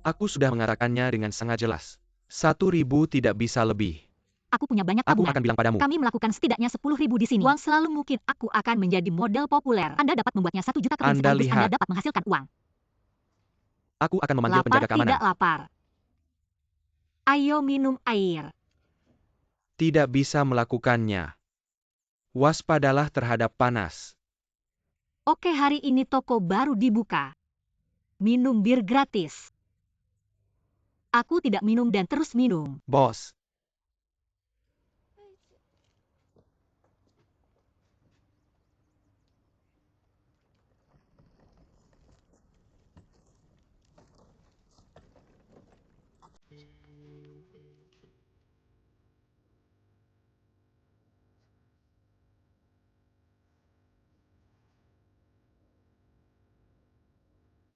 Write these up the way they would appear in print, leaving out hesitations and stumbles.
Aku sudah mengatakannya dengan sangat jelas. 1.000 tidak bisa lebih. Aku punya banyak Aku tabungan. akan bilang padamu. Kami melakukan setidaknya 10.000 di sini. Uang selalu mungkin aku akan menjadi model populer. Anda dapat membuatnya 1 juta keping Anda sekaligus Anda lihat. dapat menghasilkan uang. Aku akan memanggil Lapar penjaga keamanan. tidak lapar. Ayo minum air. Tidak bisa melakukannya. Waspadalah terhadap panas. Oke, hari ini toko baru dibuka. Minum bir gratis. Aku tidak minum dan terus minum. Bos.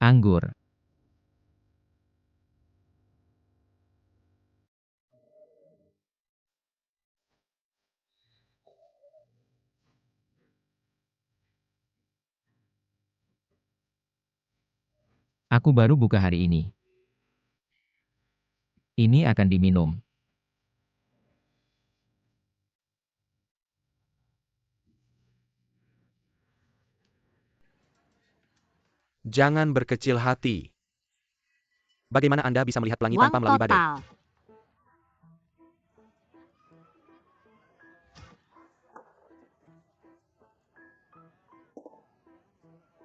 Anggur. Aku baru buka hari ini. Ini akan diminum. Jangan berkecil hati. Bagaimana Anda bisa melihat pelangi Uang tanpa melalui badai? total.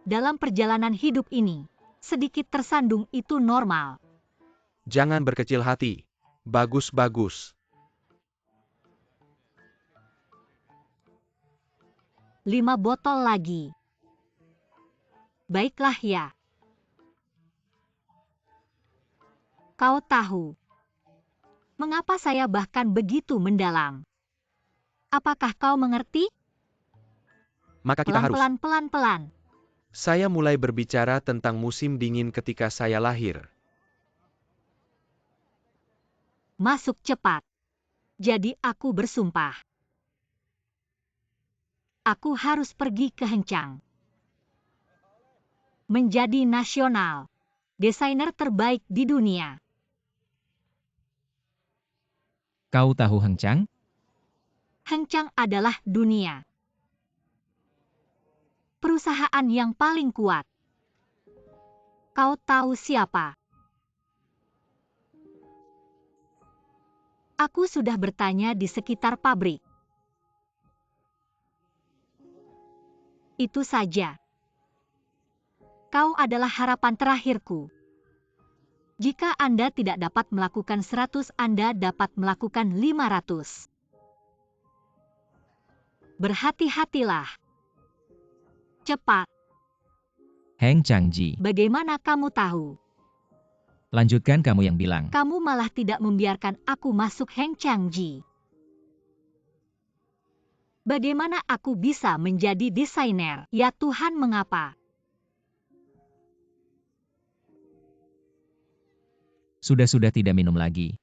Dalam perjalanan hidup ini, sedikit tersandung itu normal. Jangan berkecil hati. Bagus-bagus. 5 botol lagi. Baiklah ya. Kau tahu mengapa saya bahkan begitu mendalam? Apakah kau mengerti? Maka kita harus. Pelan-pelan, pelan-pelan. Saya mulai berbicara tentang musim dingin ketika saya lahir. Masuk cepat. Jadi aku bersumpah. Aku harus pergi ke Hengchang. Menjadi nasional. Desainer terbaik di dunia. Kau tahu Hengchang? Hengchang adalah dunia. Perusahaan yang paling kuat. Kau tahu siapa? Aku sudah bertanya di sekitar pabrik. Itu saja. Kau adalah harapan terakhirku. Jika Anda tidak dapat melakukan 100, Anda dapat melakukan 500. Berhati-hatilah. Cepat. Heng Changji. Bagaimana kamu tahu? Lanjutkan kamu yang bilang. Kamu malah tidak membiarkan aku masuk Hengchangji. Bagaimana aku bisa menjadi desainer? Ya Tuhan, mengapa? Sudah-sudah tidak minum lagi.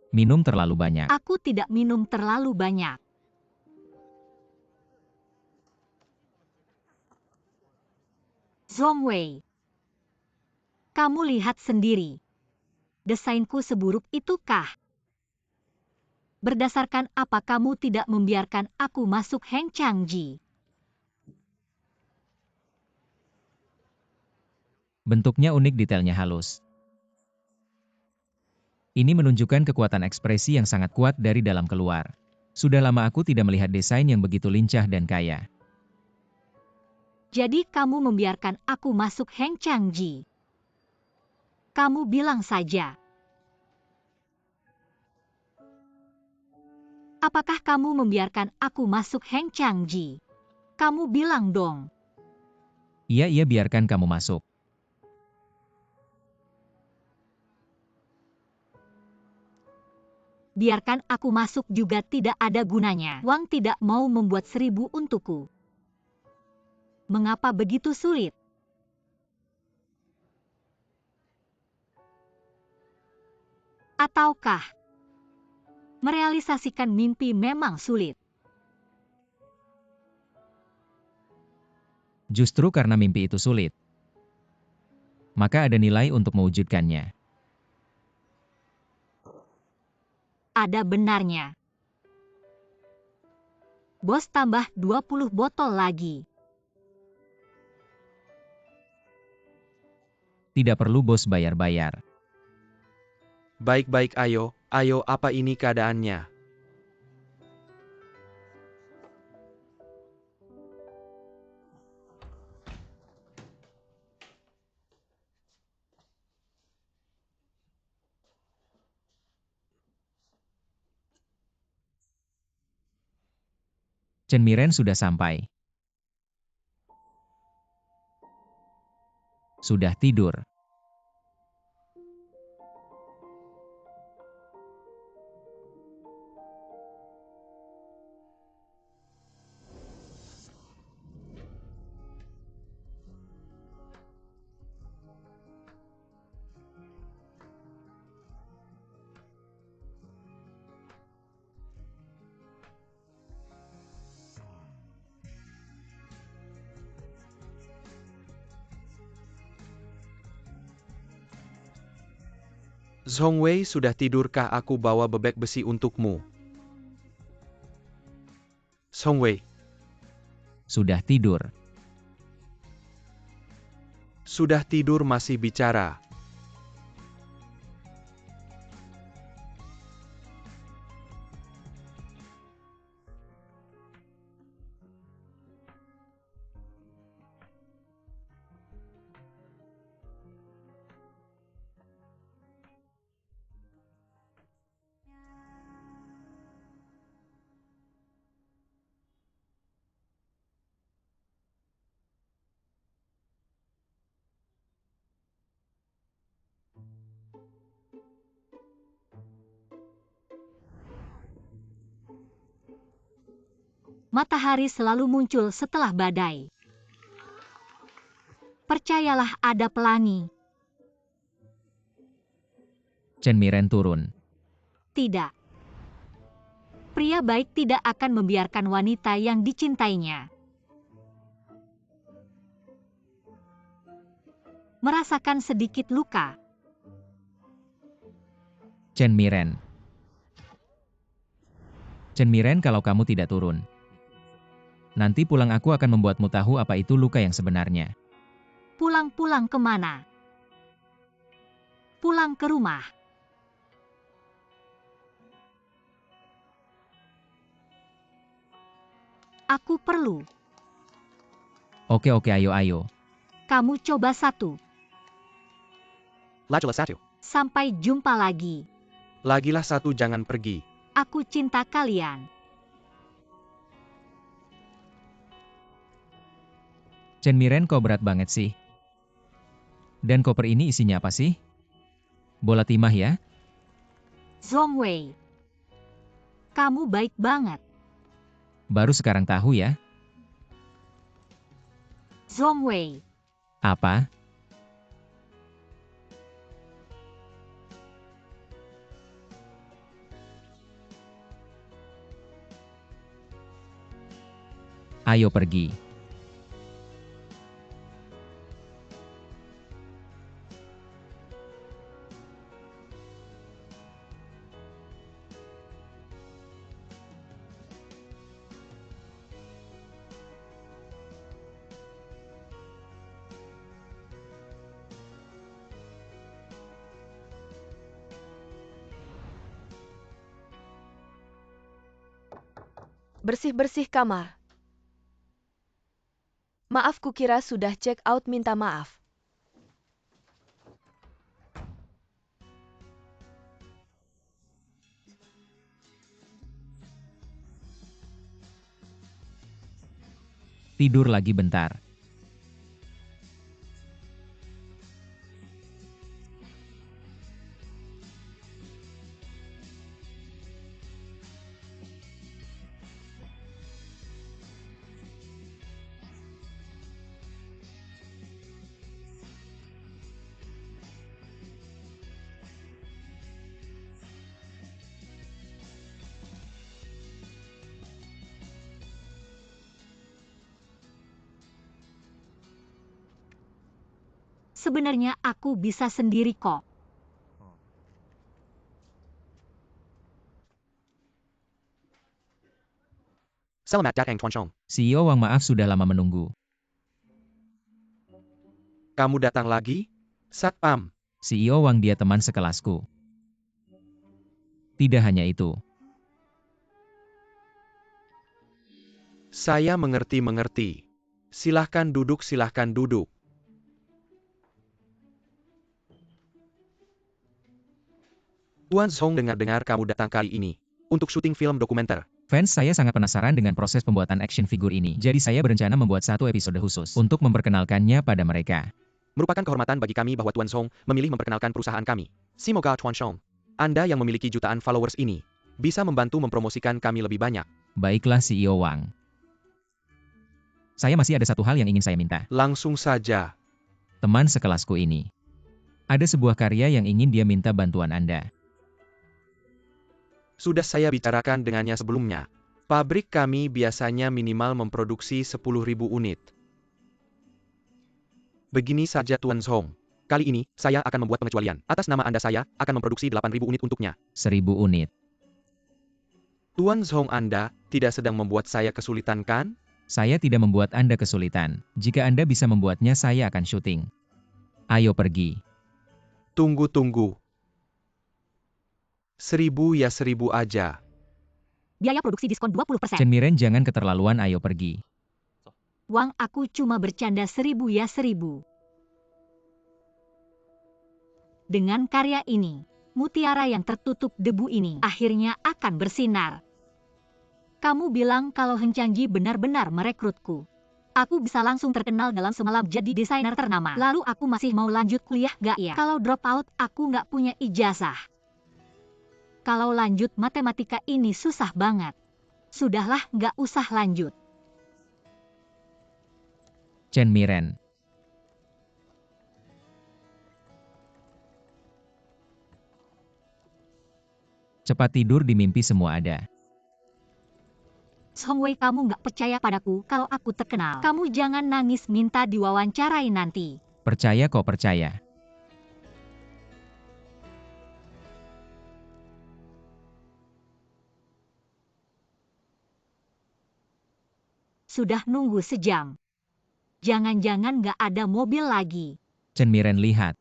Minum terlalu banyak. Aku tidak minum terlalu banyak. Zhongwei. Kamu lihat sendiri. Desainku seburuk itukah? Berdasarkan apa kamu tidak membiarkan aku masuk Hengchangji? Bentuknya unik, detailnya halus. Ini menunjukkan kekuatan ekspresi yang sangat kuat dari dalam keluar. Sudah lama aku tidak melihat desain yang begitu lincah dan kaya. Jadi kamu membiarkan aku masuk Hengchangji? Kamu bilang saja. Apakah kamu membiarkan aku masuk Hengchangji? Kamu bilang dong. Iya, biarkan kamu masuk. Biarkan aku masuk juga tidak ada gunanya. Wang tidak mau membuat 1.000 untukku. Mengapa begitu sulit? Ataukah merealisasikan mimpi memang sulit? Justru karena mimpi itu sulit. maka ada nilai untuk mewujudkannya. Ada benarnya. Bos tambah 20 botol lagi. Tidak perlu bos bayar-bayar. Baik-baik ayo, apa ini keadaannya? Chen Miren sudah sampai. Sudah tidur. Zhongwei, sudah tidurkah? Aku bawa bebek besi untukmu. Zhongwei, Sudah tidur. sudah tidur masih bicara. Matahari selalu muncul setelah badai. Percayalah, ada pelangi. Chen Miren turun. Tidak. Pria baik tidak akan membiarkan wanita yang dicintainya merasakan sedikit luka. Chen Miren. Chen Miren, kalau kamu tidak turun, nanti pulang aku akan membuatmu tahu apa itu luka yang sebenarnya. Pulang-pulang kemana? Pulang ke rumah. Aku perlu. Oke, ayo. Kamu coba satu. Lajulah satu. Sampai jumpa lagi. Lagilah satu, jangan pergi. Aku cinta kalian. Chen Miren, kau berat banget sih. Dan koper ini isinya apa sih? Bola timah ya? Zhongwei. Kamu baik banget. Baru sekarang tahu ya? Zhongwei. Apa? Ayo pergi. Bersih-bersih kamar. Maaf, kukira sudah check out, minta maaf. Tidur lagi bentar. Sebenarnya aku bisa sendiri kok. Selamat datang Tuan Chong. CEO Wang, maaf sudah lama menunggu. Kamu datang lagi? Satpam. CEO Wang, dia teman sekelasku. Tidak hanya itu. Saya mengerti. Silahkan duduk. Tuan Chong, dengar-dengar kamu datang kali ini untuk syuting film dokumenter. Fans saya sangat penasaran dengan proses pembuatan action figure ini. Jadi saya berencana membuat satu episode khusus untuk memperkenalkannya pada mereka. Merupakan kehormatan bagi kami bahwa Tuan Chong memilih memperkenalkan perusahaan kami. Semoga Tuan Chong, Anda yang memiliki jutaan followers ini, bisa membantu mempromosikan kami lebih banyak. Baiklah CEO Wang. Saya masih ada satu hal yang ingin saya minta. Langsung saja. Teman sekelasku ini. Ada sebuah karya yang ingin dia minta bantuan Anda. Sudah saya bicarakan dengannya sebelumnya. Pabrik kami biasanya minimal memproduksi 10.000 unit. Begini saja Tuan Chong. Kali ini, saya akan membuat pengecualian. Atas nama Anda saya akan memproduksi 8.000 unit untuknya. 1.000 unit. Tuan Chong, Anda tidak sedang membuat saya kesulitan kan? Saya tidak membuat Anda kesulitan. Jika Anda bisa membuatnya, saya akan syuting. Ayo pergi. Tunggu. 1.000 ya 1.000 aja. Biaya produksi diskon 20%. Chen Miren, jangan keterlaluan, ayo pergi. Wang, aku cuma bercanda 1.000 ya 1.000. Dengan karya ini, mutiara yang tertutup debu ini akhirnya akan bersinar. Kamu bilang kalau Heng Changji benar-benar merekrutku. Aku bisa langsung terkenal dalam semalam jadi desainer ternama. Lalu aku masih mau lanjut kuliah gak ya? Kalau drop out, aku gak punya ijazah. Kalau lanjut matematika ini susah banget. Sudahlah, gak usah lanjut. Chen Miren. Cepat tidur, di mimpi semua ada. Song Wei, kamu gak percaya padaku kalau aku terkenal. Kamu jangan nangis minta diwawancarai nanti. Percaya kok, percaya. Sudah nunggu sejam. Jangan-jangan gak ada mobil lagi. Chen Miren, lihat.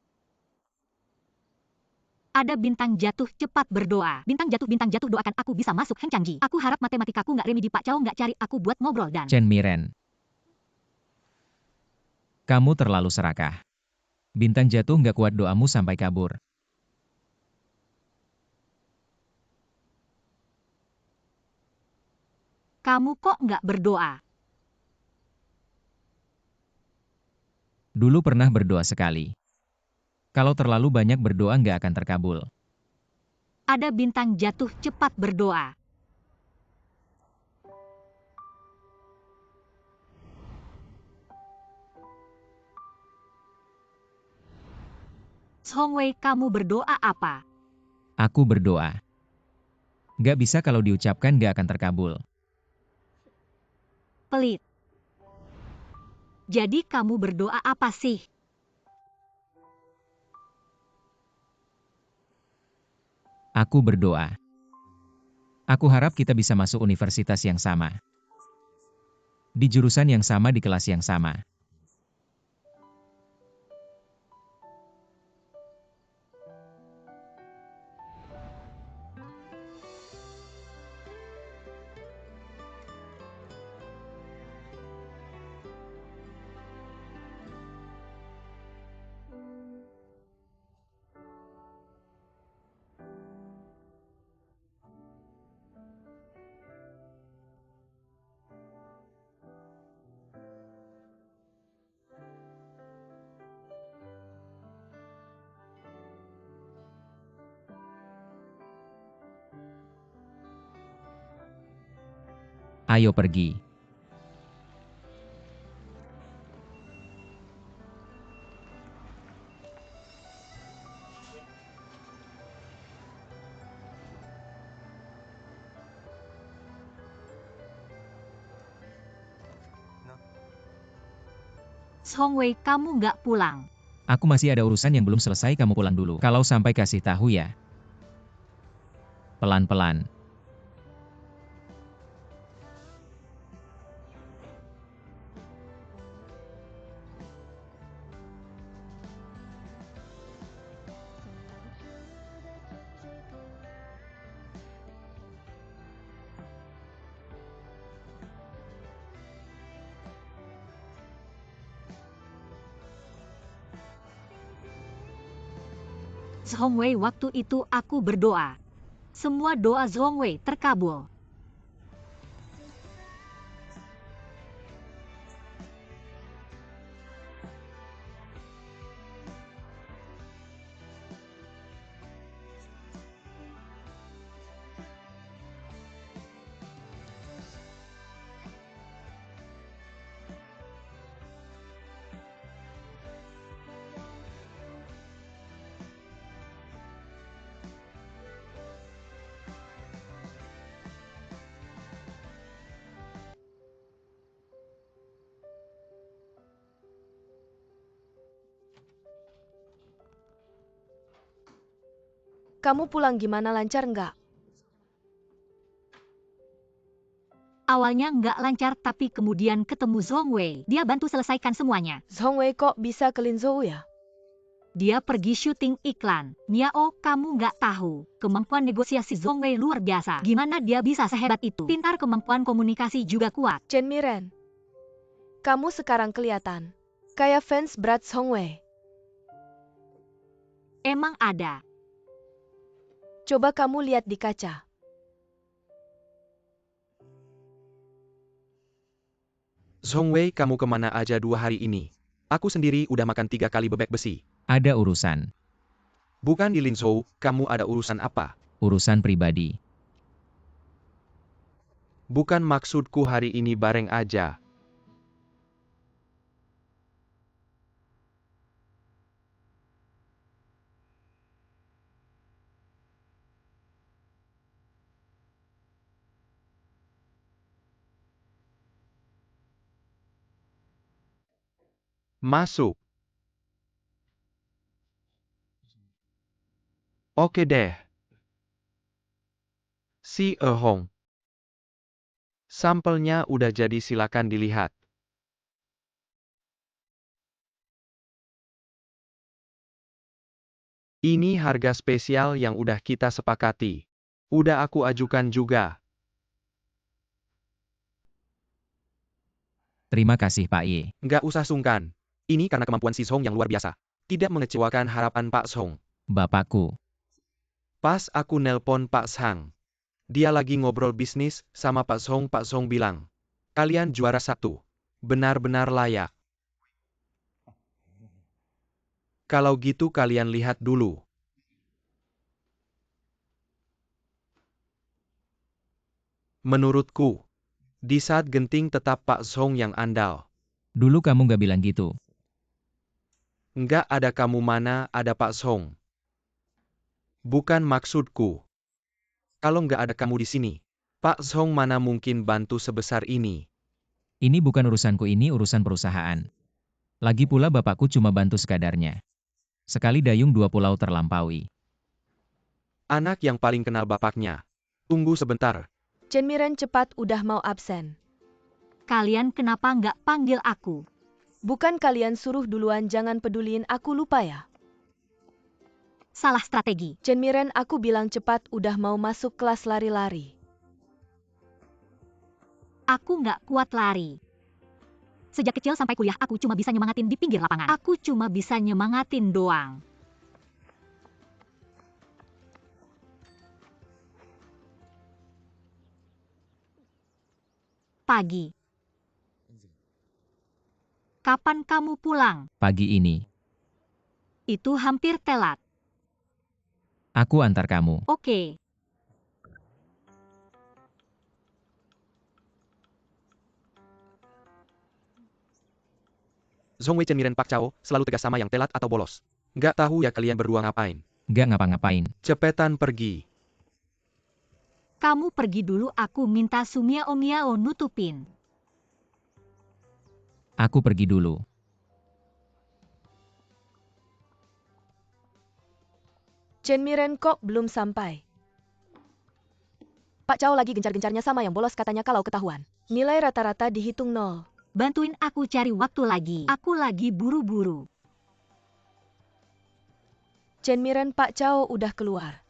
Ada bintang jatuh, cepat berdoa. Bintang jatuh, doakan aku bisa masuk Heng Changji. Aku harap matematikaku gak remedi, Pak Chow gak cari aku buat ngobrol dan... Chen Miren. Kamu terlalu serakah. Bintang jatuh nggak kuat doamu sampai kabur. Kamu kok nggak berdoa? Dulu pernah berdoa sekali. Kalau terlalu banyak berdoa nggak akan terkabul. Ada bintang jatuh, cepat berdoa. Song Wei, kamu berdoa apa? Aku berdoa. Nggak bisa, kalau diucapkan nggak akan terkabul. Pelit. Jadi kamu berdoa apa sih? Aku berdoa. Aku harap kita bisa masuk universitas yang sama. Di jurusan yang sama, di kelas yang sama. Ayo pergi. Song Wei, kamu nggak pulang. Aku masih ada urusan yang belum selesai, kamu pulang dulu. Kalau sampai kasih tahu ya. Pelan-pelan. Zhongwei, waktu itu aku berdoa. Semua doa Zhongwei terkabul. Kamu pulang gimana, lancar nggak? Awalnya nggak lancar tapi kemudian ketemu Zhongwei. Dia bantu selesaikan semuanya. Zhongwei kok bisa ke Linzhou ya? Dia pergi syuting iklan. Niao, kamu nggak tahu. Kemampuan negosiasi Zhongwei luar biasa. Gimana dia bisa sehebat itu? Pintar, kemampuan komunikasi juga kuat. Chen Miren, kamu sekarang kelihatan kayak fans berat Zhongwei. Emang ada. Coba kamu lihat di kaca. Zhongwei, kamu kemana aja 2 hari ini? Aku sendiri udah makan 3 kali bebek besi. Ada urusan. Bukan di Linzhou, kamu ada urusan apa? Urusan pribadi. Bukan, maksudku hari ini bareng aja. Masuk. Oke deh. Si Ehong. Sampelnya udah jadi, silakan dilihat. Ini harga spesial yang udah kita sepakati. Udah aku ajukan juga. Terima kasih Pak Ye. Nggak usah sungkan. Ini karena kemampuan si Zhong yang luar biasa. Tidak mengecewakan harapan Pak Zhong. Bapakku. Pas aku nelpon Pak Zhang. Dia lagi ngobrol bisnis sama Pak Zhong bilang. Kalian juara 1. Benar-benar layak. Kalau gitu kalian lihat dulu. Menurutku, di saat genting tetap Pak Zhong yang andal. Dulu kamu gak bilang gitu. Nggak ada kamu, mana ada Pak Zhong. Bukan maksudku. Kalau nggak ada kamu di sini, Pak Zhong mana mungkin bantu sebesar ini. Ini bukan urusanku, ini urusan perusahaan. Lagi pula bapakku cuma bantu sekadarnya. Sekali dayung 2 pulau terlampaui. Anak yang paling kenal bapaknya. Tunggu sebentar. Chen Miren cepat, udah mau absen. Kalian kenapa nggak panggil aku? Bukan kalian suruh duluan, jangan peduliin aku, lupa ya? Salah strategi. Chen Miren, aku bilang cepat, udah mau masuk kelas lari-lari. Aku nggak kuat lari. Sejak kecil sampai kuliah aku cuma bisa nyemangatin di pinggir lapangan. Aku cuma bisa nyemangatin doang. Pagi. Kapan kamu pulang? Pagi ini. Itu hampir telat. Aku antar kamu. Oke. Zhongwei, Chen Miren, Pak Chao, selalu tegas sama yang telat atau bolos. Nggak tahu ya kalian berdua ngapain. Gak ngapa-ngapain. Cepetan pergi. Kamu pergi dulu, aku minta Sumiao Miao nutupin. Aku pergi dulu. Chen Miren kok belum sampai? Pak Cao lagi gencar-gencarnya sama yang bolos katanya kalau ketahuan. Nilai rata-rata dihitung 0. Bantuin aku cari waktu lagi. Aku lagi buru-buru. Chen Miren, Pak Cao udah keluar.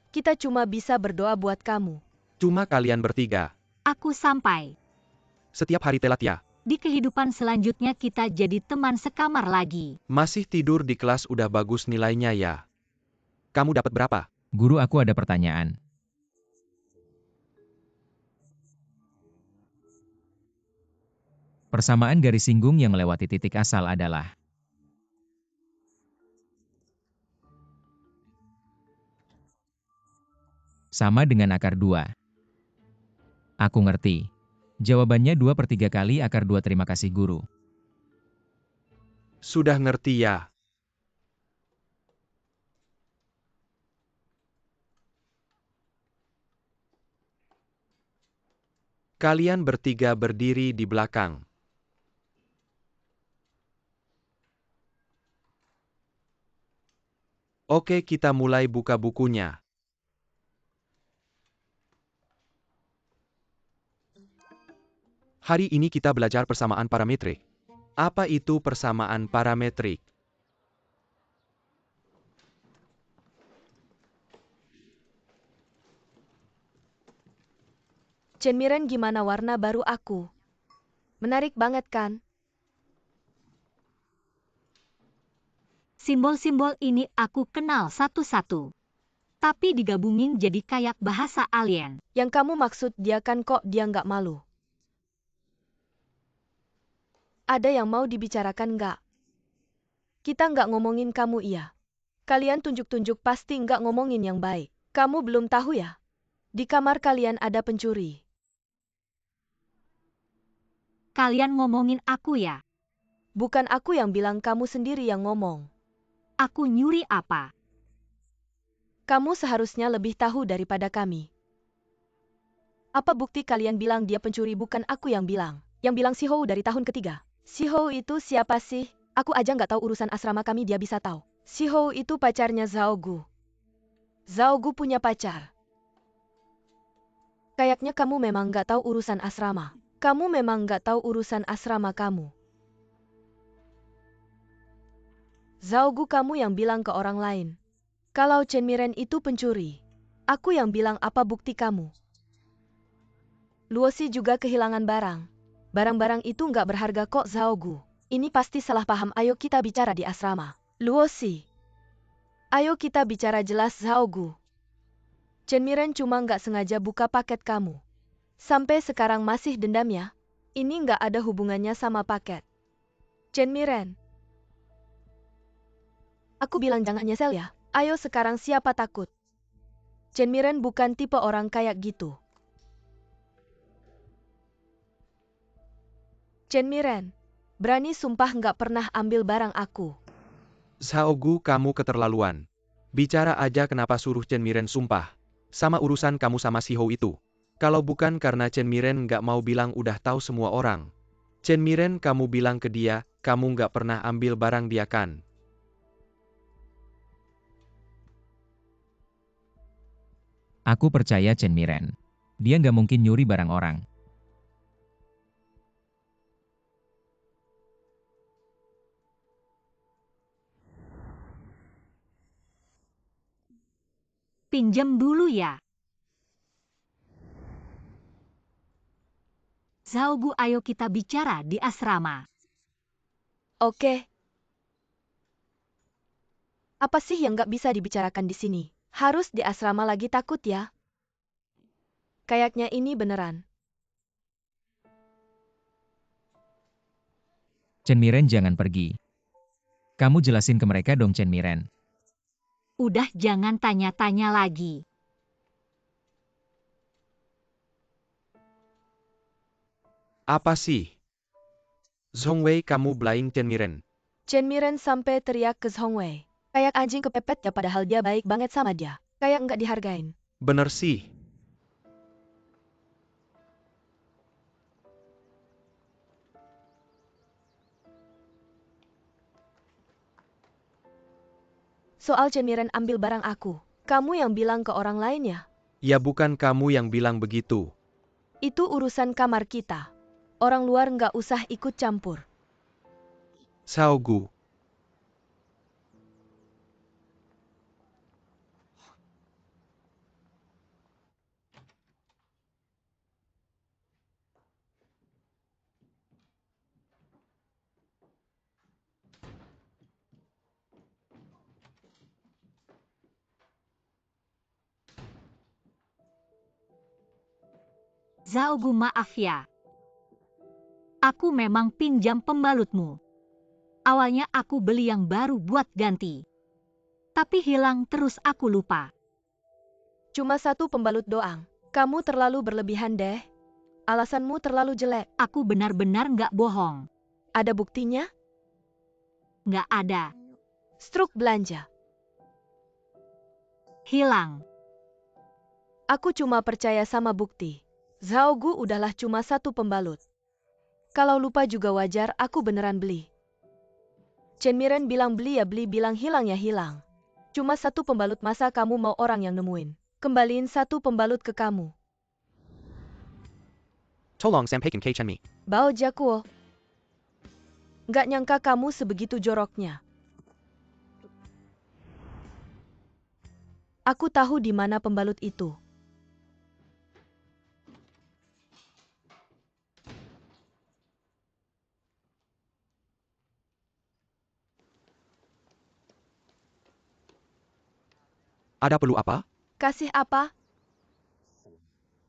Kita cuma bisa berdoa buat kamu. Cuma kalian bertiga. Aku sampai. Setiap hari telat ya. Di kehidupan selanjutnya kita jadi teman sekamar lagi. Masih tidur di kelas udah bagus nilainya ya. Kamu dapat berapa? Guru, aku ada pertanyaan. Persamaan garis singgung yang melewati titik asal adalah sama dengan akar 2. Aku ngerti. Jawabannya 2/3 kali akar 2. Terima kasih guru. Sudah ngerti ya. Kalian bertiga berdiri di belakang. Oke, kita mulai buka bukunya. Hari ini kita belajar persamaan parametrik. Apa itu persamaan parametrik? Chen Miren, gimana warna baru aku? Menarik banget kan? Simbol-simbol ini aku kenal satu-satu. Tapi digabungin jadi kayak bahasa alien. Yang kamu maksud dia kan, kok dia nggak malu? Ada yang mau dibicarakan nggak? Kita nggak ngomongin kamu iya. Kalian tunjuk-tunjuk pasti nggak ngomongin yang baik. Kamu belum tahu ya? Di kamar kalian ada pencuri. Kalian ngomongin aku ya? Bukan aku yang bilang, kamu sendiri yang ngomong. Aku nyuri apa? Kamu seharusnya lebih tahu daripada kami. Apa bukti kalian bilang dia pencuri? Bukan aku yang bilang. Yang bilang si Hou dari tahun ketiga. Si Hou itu siapa sih? Aku aja nggak tahu urusan asrama kami, dia bisa tahu. Si Hou itu pacarnya Zhao Gu. Zhao Gu punya pacar. Kayaknya kamu memang nggak tahu urusan asrama. Kamu memang nggak tahu urusan asrama kamu. Zhao Gu kamu yang bilang ke orang lain. Kalau Chen Miren itu pencuri. Aku yang bilang, apa bukti kamu? Luosi juga kehilangan barang. Barang-barang itu nggak berharga kok, Zhao Gu. Ini pasti salah paham, ayo kita bicara di asrama. Luosi. Ayo kita bicara jelas, Zhao Gu. Chen Miren cuma nggak sengaja buka paket kamu. Sampai sekarang masih dendam ya? Ini nggak ada hubungannya sama paket. Chen Miren. Aku bilang jangan nyesel ya. Ayo sekarang, siapa takut? Chen Miren bukan tipe orang kayak gitu. Chen Miren. Berani sumpah nggak pernah ambil barang aku. Zhao Gu, kamu keterlaluan. Bicara aja, kenapa suruh Chen Miren sumpah? Sama urusan kamu sama si Hou itu. Kalau bukan karena Chen Miren nggak mau bilang udah tahu semua orang. Chen Miren, kamu bilang ke dia, kamu nggak pernah ambil barang dia kan? Aku percaya Chen Miren. Dia nggak mungkin nyuri barang orang. Pinjam dulu ya. Zhao Gu, ayo kita bicara di asrama. Oke. Apa sih yang nggak bisa dibicarakan di sini? Harus di asrama lagi, takut ya? Kayaknya ini beneran. Chen Miren, jangan pergi. Kamu jelasin ke mereka dong, Chen Miren. Udah, jangan tanya-tanya lagi. Apa sih? Zhongwei, kamu belain Chen Miren. Chen Miren sampai teriak ke Zhongwei. Kayak anjing kepepet ya, padahal dia baik banget sama dia. Kayak nggak dihargain. Bener sih. Soal Cenmiren ambil barang aku. Kamu yang bilang ke orang lain ya? Ya bukan kamu yang bilang begitu. Itu urusan kamar kita. Orang luar nggak usah ikut campur. Xiaogu, Zaogu, maaf ya. Aku memang pinjam pembalutmu. Awalnya aku beli yang baru buat ganti. Tapi hilang terus aku lupa. Cuma satu pembalut doang. Kamu terlalu berlebihan deh. Alasanmu terlalu jelek. Aku benar-benar nggak bohong. Ada buktinya? Nggak ada. Struk belanja. Hilang. Aku cuma percaya sama bukti. Zaogu udahlah cuma satu pembalut. Kalau lupa juga wajar, aku beneran beli. Cenmiren bilang beli ya beli, bilang hilang ya hilang. Cuma satu pembalut, masa kamu mau orang yang nemuin? Kembaliin satu pembalut ke kamu. tolong sampaikan ke Chenmi. Bao Jakuo. Nggak nyangka kamu sebegitu joroknya. Aku tahu di mana pembalut itu. Ada perlu apa? Kasih apa?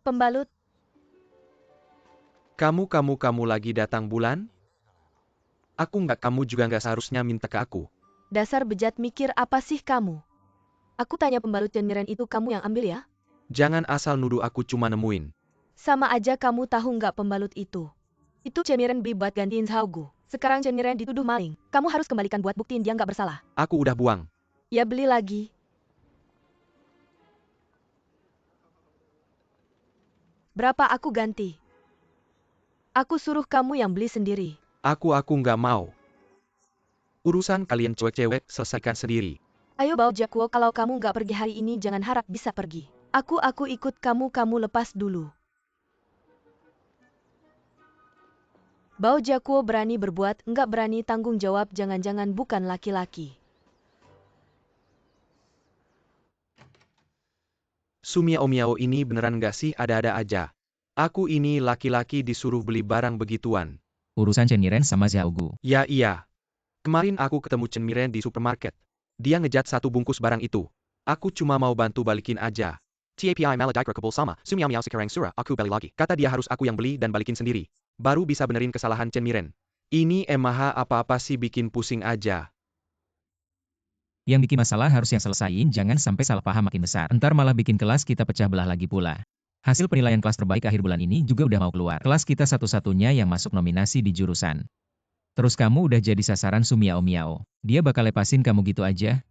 Pembalut. Kamu lagi datang bulan? Kamu juga nggak seharusnya minta ke aku. Dasar bejat, mikir apa sih kamu? Aku tanya pembalut Cenmiren itu kamu yang ambil ya? Jangan asal nuduh aku cuma nemuin. Sama aja kamu tahu nggak pembalut itu. Itu Cenmiren beli buat gantiin Zaogu. Sekarang Cenmiren dituduh maling. Kamu harus kembalikan buat buktiin dia nggak bersalah. Aku udah buang. Ya beli lagi. Berapa aku ganti? Aku suruh kamu yang beli sendiri. Aku nggak mau. Urusan kalian cewek-cewek selesaikan sendiri. Ayo Bao Jakuo, kalau kamu nggak pergi hari ini jangan harap bisa pergi. Aku ikut kamu lepas dulu. Bao Jakuo berani berbuat, nggak berani tanggung jawab, jangan-jangan bukan laki-laki. Sumiao Miao ini beneran nggak sih, ada-ada aja. Aku ini laki-laki disuruh beli barang begituan. Urusan Cenmiren sama Zaogu. Ya iya. Kemarin aku ketemu Cenmiren di supermarket. Dia ngejat satu bungkus barang itu. Aku cuma mau bantu balikin aja. TAPI maladikrakable sama, Sumiao Miao sekarang surah, aku balik lagi. Kata dia harus aku yang beli dan balikin sendiri. Baru bisa benerin kesalahan Cenmiren. Ini emaha apa-apa sih bikin pusing aja. Yang bikin masalah harus yang selesain, jangan sampai salah paham makin besar. Entar malah bikin kelas kita pecah belah lagi pula. Hasil penilaian kelas terbaik akhir bulan ini juga udah mau keluar. Kelas kita satu-satunya yang masuk nominasi di jurusan. Terus kamu udah jadi sasaran Sumiao Miao. Dia bakal lepasin kamu gitu aja?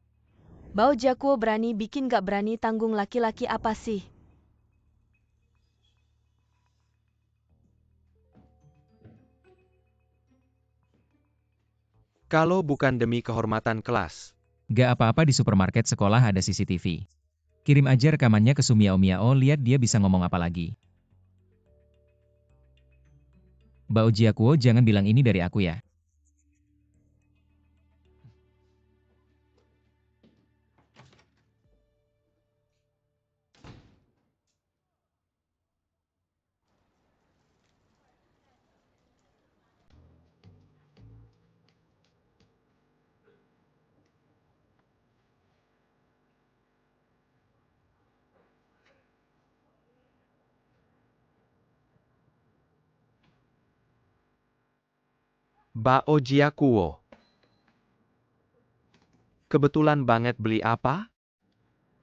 Bao Jakuo berani bikin gak berani tanggung, laki-laki apa sih? Kalau bukan demi kehormatan kelas. Gak apa-apa, di supermarket sekolah ada CCTV. Kirim aja rekamannya ke Sumiao Miao, lihat dia bisa ngomong apa lagi. Bao Jiakuo, jangan bilang ini dari aku ya. Bao Jiakuo. Kebetulan banget, beli apa?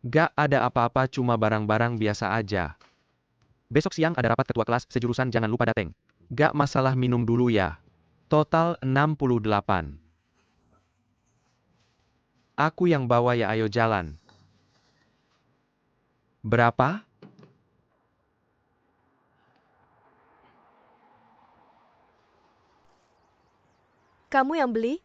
Gak ada apa-apa, cuma barang-barang biasa aja. Besok siang ada rapat ketua kelas sejurusan, jangan lupa dateng. Gak masalah, minum dulu ya. Total 68. Aku yang bawa ya, ayo jalan. Berapa? Kamu yang beli?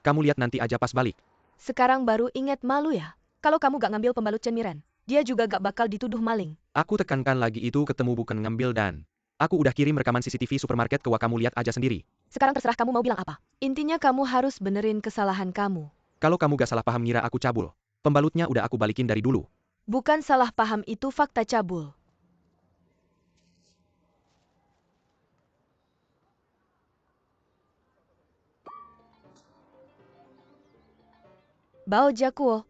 Kamu lihat nanti aja pas balik. Sekarang baru ingat malu ya? Kalau kamu gak ngambil pembalut Chen Miren, dia juga gak bakal dituduh maling. Aku tekankan lagi itu ketemu bukan ngambil dan... Aku udah kirim rekaman CCTV supermarket ke Wah, kamu lihat aja sendiri. Sekarang terserah kamu mau bilang apa. Intinya kamu harus benerin kesalahan kamu. Kalau kamu gak salah paham ngira aku cabul. Pembalutnya udah aku balikin dari dulu. Bukan salah paham, itu fakta cabul. Bao Jakuo,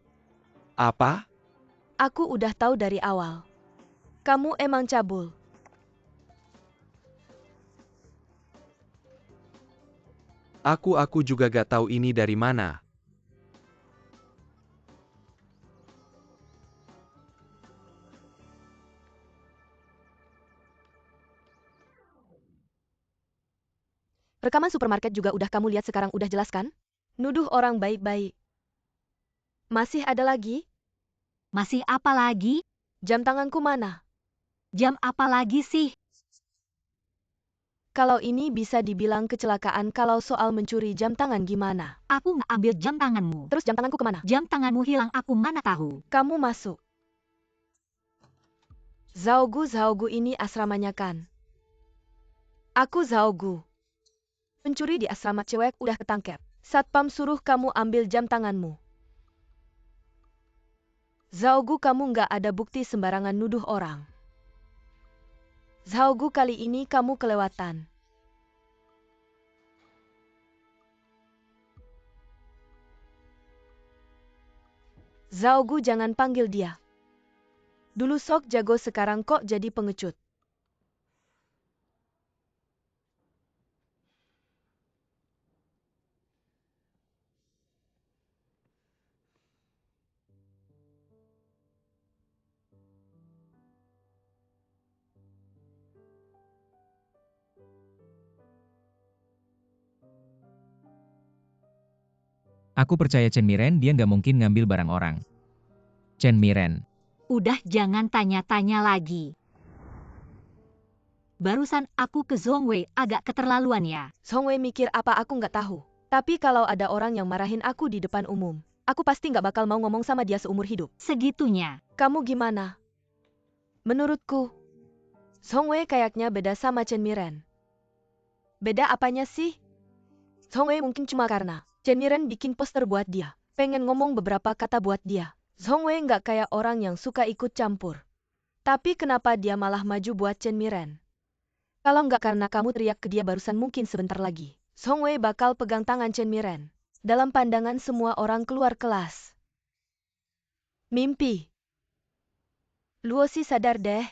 Apa? aku udah tahu dari awal. Kamu emang cabul. Aku juga gak tahu ini dari mana. Rekaman supermarket juga udah kamu lihat, sekarang udah jelas kan? Nuduh orang baik-baik. Masih ada lagi? Masih apa lagi? Jam tanganku mana? Jam apa lagi sih? Kalau ini bisa dibilang kecelakaan, kalau soal mencuri jam tangan gimana? Aku nggak ambil jam tanganmu. Terus jam tanganku kemana? Jam tanganmu hilang, aku mana tahu. Kamu masuk. Zaogu ini asramanya kan? Aku Zaogu. Pencuri di asrama cewek udah ketangkep. Satpam suruh kamu ambil jam tanganmu. Zaogu, kamu nggak ada bukti sembarangan nuduh orang. Zaogu, kali ini kamu kelewatan. Zaogu, jangan panggil dia. Dulu sok jago, sekarang kok jadi pengecut. Aku percaya Chen Miren, dia nggak mungkin ngambil barang orang. Chen Miren. Udah, jangan tanya-tanya lagi. Barusan aku ke Zhongwei agak keterlaluan ya. Zhongwei mikir apa aku nggak tahu. Tapi kalau ada orang yang marahin aku di depan umum, aku pasti nggak bakal mau ngomong sama dia seumur hidup. Segitunya. Kamu gimana? Menurutku, Zhongwei kayaknya beda sama Chen Miren. Beda apanya sih? Zhongwei mungkin cuma karena Chen Miren bikin poster buat dia, pengen ngomong beberapa kata buat dia. Zhongwei nggak kayak orang yang suka ikut campur. Tapi kenapa dia malah maju buat Chen Miren? Kalau nggak karena kamu teriak ke dia barusan, mungkin sebentar lagi Zhongwei bakal pegang tangan Chen Miren. Dalam pandangan semua orang keluar kelas. Mimpi. Luosi, sadar deh.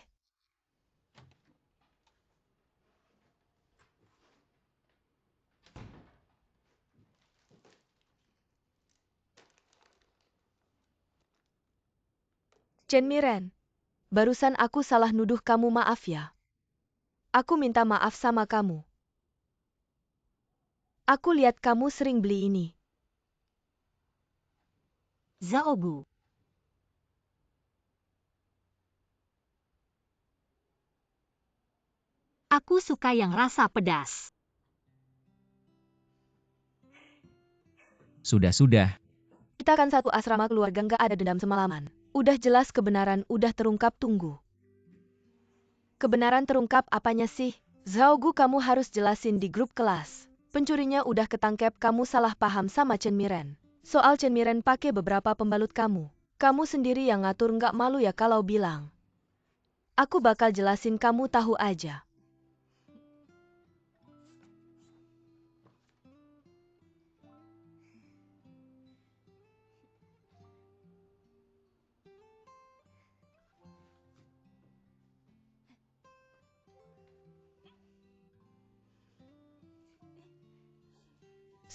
Chen Miren, barusan aku salah nuduh kamu, maaf ya. Aku minta maaf sama kamu. Aku lihat kamu sering beli ini. Zaogu. Aku suka yang rasa pedas. Sudah. Kita kan satu asrama keluarga, nggak ada dendam semalaman. Udah jelas kebenaran udah terungkap, tunggu. Kebenaran terungkap apanya sih? Zaogu, kamu harus jelasin di grup kelas. Pencurinya udah ketangkep, kamu salah paham sama Chen Miren. Soal Chen Miren pakai beberapa pembalut kamu. Kamu sendiri yang ngatur, nggak malu ya kalau bilang. Aku bakal jelasin, kamu tahu aja.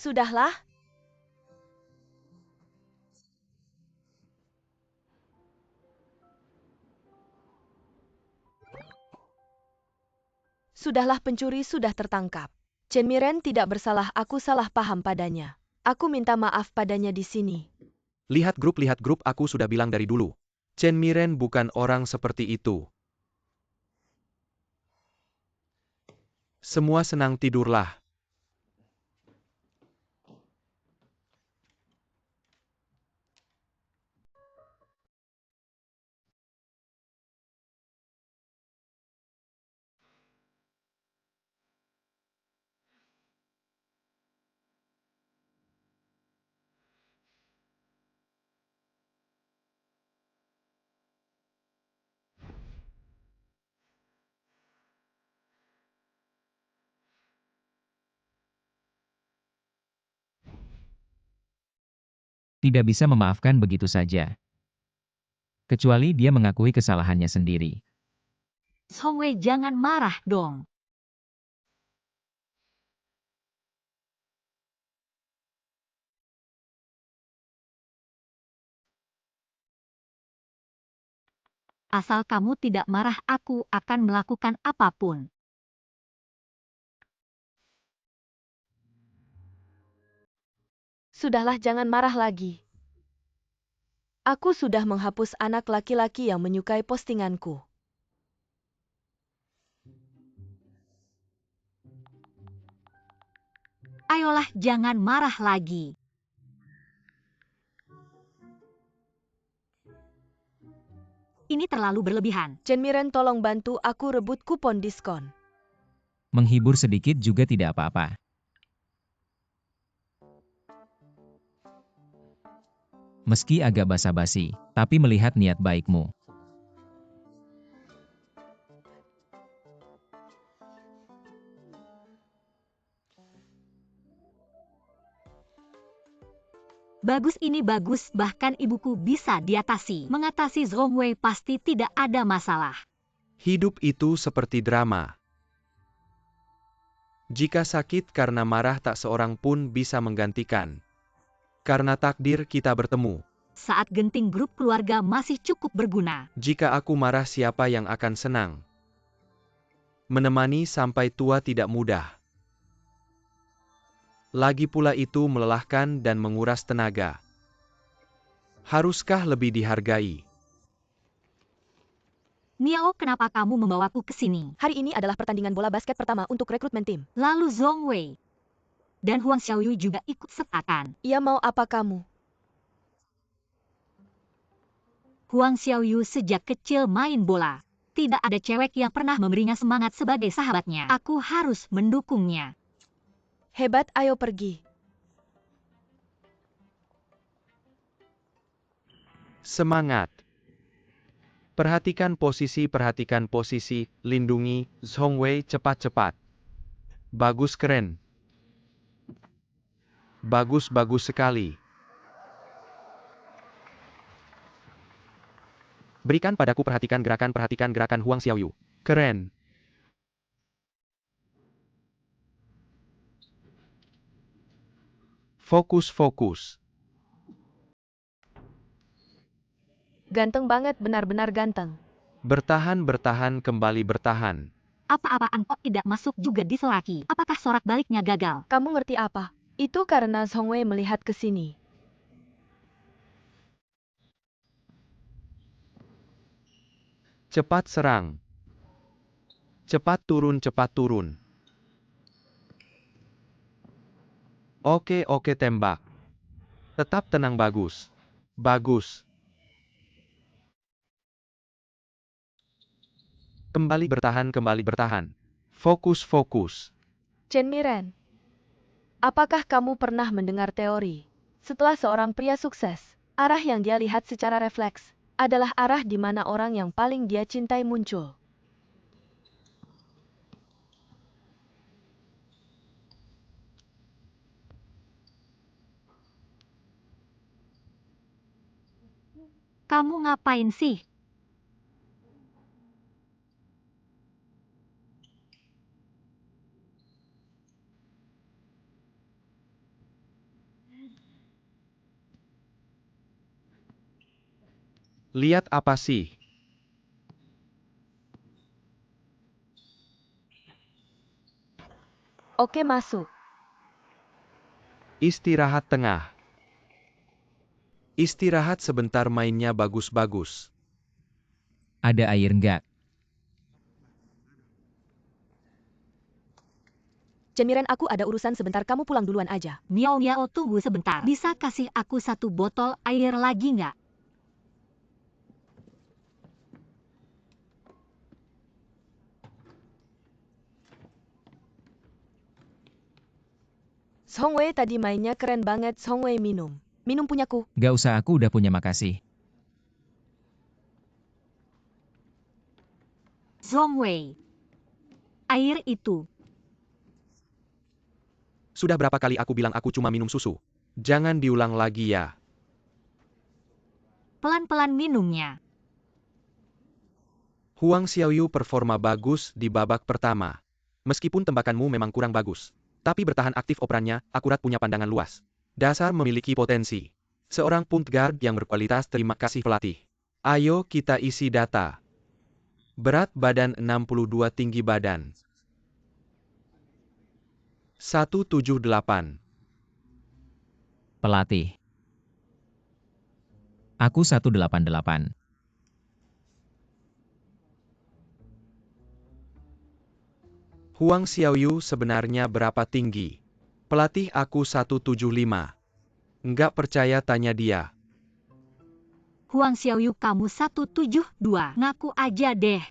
Sudahlah. Sudahlah, pencuri sudah tertangkap. Chen Miren tidak bersalah, aku salah paham padanya. Aku minta maaf padanya di sini. Lihat grup, aku sudah bilang dari dulu. Chen Miren bukan orang seperti itu. Semua senang tidurlah. Tidak bisa memaafkan begitu saja. Kecuali dia mengakui kesalahannya sendiri. Song Wei, jangan marah dong. Asal kamu tidak marah, aku akan melakukan apapun. Sudahlah, jangan marah lagi. Aku sudah menghapus anak laki-laki yang menyukai postinganku. Ayolah, jangan marah lagi. Ini terlalu berlebihan. Chen Miren, tolong bantu aku rebut kupon diskon. Menghibur sedikit juga tidak apa-apa. Meski agak basa-basi, tapi melihat niat baikmu. Bagus, ini bagus, bahkan ibuku bisa diatasi. Mengatasi Song Wei pasti tidak ada masalah. Hidup itu seperti drama. Jika sakit karena marah, tak seorang pun bisa menggantikan. Karena takdir kita bertemu. Saat genting grup keluarga masih cukup berguna. Jika aku marah, siapa yang akan senang? Menemani sampai tua tidak mudah. Lagi pula itu melelahkan dan menguras tenaga. Haruskah lebih dihargai? Miao, kenapa kamu membawaku ke sini? Hari ini adalah pertandingan bola basket pertama untuk rekrutmen tim. Lalu Song Wei dan Huang Xiaoyu juga ikut sertakan. Ia mau apa kamu? Huang Xiaoyu sejak kecil main bola. Tidak ada cewek yang pernah memberinya semangat sebagai sahabatnya. Aku harus mendukungnya. Hebat, ayo pergi. Semangat. Perhatikan posisi, lindungi, Song Wei cepat-cepat. Bagus, keren. Bagus sekali. Berikan padaku, perhatikan gerakan Huang Xiaoyu. Keren. Fokus. Ganteng banget, benar-benar ganteng. Bertahan, kembali bertahan. Apa-apaan kok tidak masuk juga di selaki? Apakah sorak baliknya gagal? Kamu ngerti apa? Itu karena Song Wei melihat ke sini. Cepat serang. Cepat turun. Oke, tembak. Tetap tenang, bagus. Kembali bertahan. Fokus. Chen Miren, apakah kamu pernah mendengar teori? Setelah seorang pria sukses, arah yang dia lihat secara refleks adalah arah di mana orang yang paling dia cintai muncul. Kamu ngapain sih? Lihat apa sih? Oke, masuk. Istirahat tengah. Istirahat sebentar, mainnya bagus. Ada air enggak? Chen Miren, aku ada urusan sebentar, kamu pulang duluan aja. Miao, tunggu sebentar. Bisa kasih aku 1 botol air lagi nggak? Song Wei tadi mainnya keren banget. Song Wei minum. Minum punyaku. Gak usah, aku udah punya, makasih. Song Wei. Air itu. Sudah berapa kali aku bilang aku cuma minum susu? Jangan diulang lagi ya. pelan-pelan minumnya. Huang Xiaoyu performa bagus di babak pertama. Meskipun tembakanmu memang kurang bagus, tapi bertahan aktif operannya, akurat punya pandangan luas. Dasar memiliki potensi. Seorang point guard yang berkualitas. Terima kasih pelatih. Ayo kita isi data. Berat badan 62, tinggi badan 178. Pelatih. Aku 188. Huang Xiaoyu sebenarnya berapa tinggi? Pelatih, aku 175. Nggak percaya, tanya dia. Huang Xiaoyu, kamu 172. Ngaku aja deh.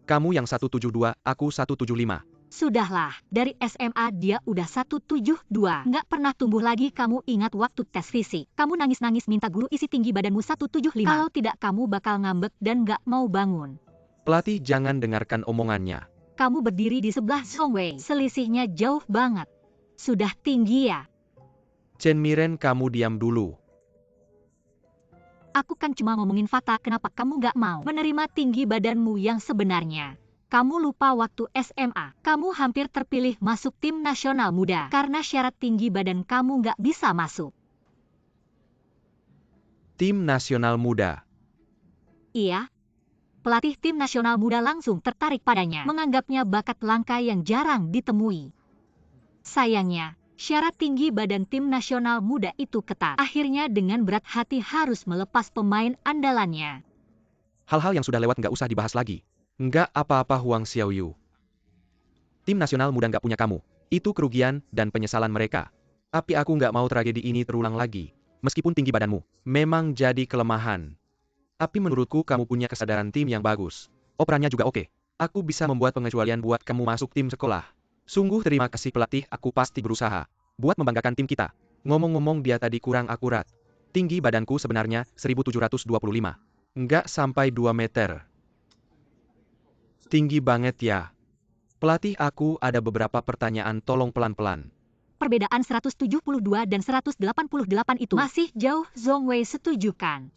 Kamu yang 172, aku 175. Sudahlah, dari SMA dia udah 172. Nggak pernah tumbuh lagi. Kamu ingat waktu tes fisik? Kamu nangis-nangis minta guru isi tinggi badanmu 175. Kalau tidak kamu bakal ngambek dan nggak mau bangun. Pelatih, jangan dengarkan omongannya. Kamu berdiri di sebelah Zhong Wei. Selisihnya jauh banget. Sudah tinggi ya? Chen Miren, kamu diam dulu. Aku kan cuma ngomongin fakta. Kenapa kamu nggak mau menerima tinggi badanmu yang sebenarnya? Kamu lupa waktu SMA, kamu hampir terpilih masuk tim nasional muda. Karena syarat tinggi badan kamu nggak bisa masuk. Tim nasional muda. Iya. Pelatih tim nasional muda langsung tertarik padanya. Menganggapnya bakat langka yang jarang ditemui. Sayangnya, syarat tinggi badan tim nasional muda itu ketat. Akhirnya dengan berat hati harus melepas pemain andalannya. Hal-hal yang sudah lewat nggak usah dibahas lagi. Nggak apa-apa Huang Xiaoyu. Tim nasional muda nggak punya kamu. Itu kerugian dan penyesalan mereka. Tapi aku nggak mau tragedi ini terulang lagi. Meskipun tinggi badanmu memang jadi kelemahan. Tapi menurutku kamu punya kesadaran tim yang bagus. Operannya juga oke. Aku bisa membuat pengecualian buat kamu masuk tim sekolah. Sungguh terima kasih pelatih, aku pasti berusaha buat membanggakan tim kita. Ngomong-ngomong, dia tadi kurang akurat. Tinggi badanku sebenarnya 1725. Nggak sampai 2 meter. Tinggi banget ya. Pelatih, aku ada beberapa pertanyaan, tolong pelan-pelan. Perbedaan 172 dan 188 itu masih jauh. Zhong Wei setuju kan?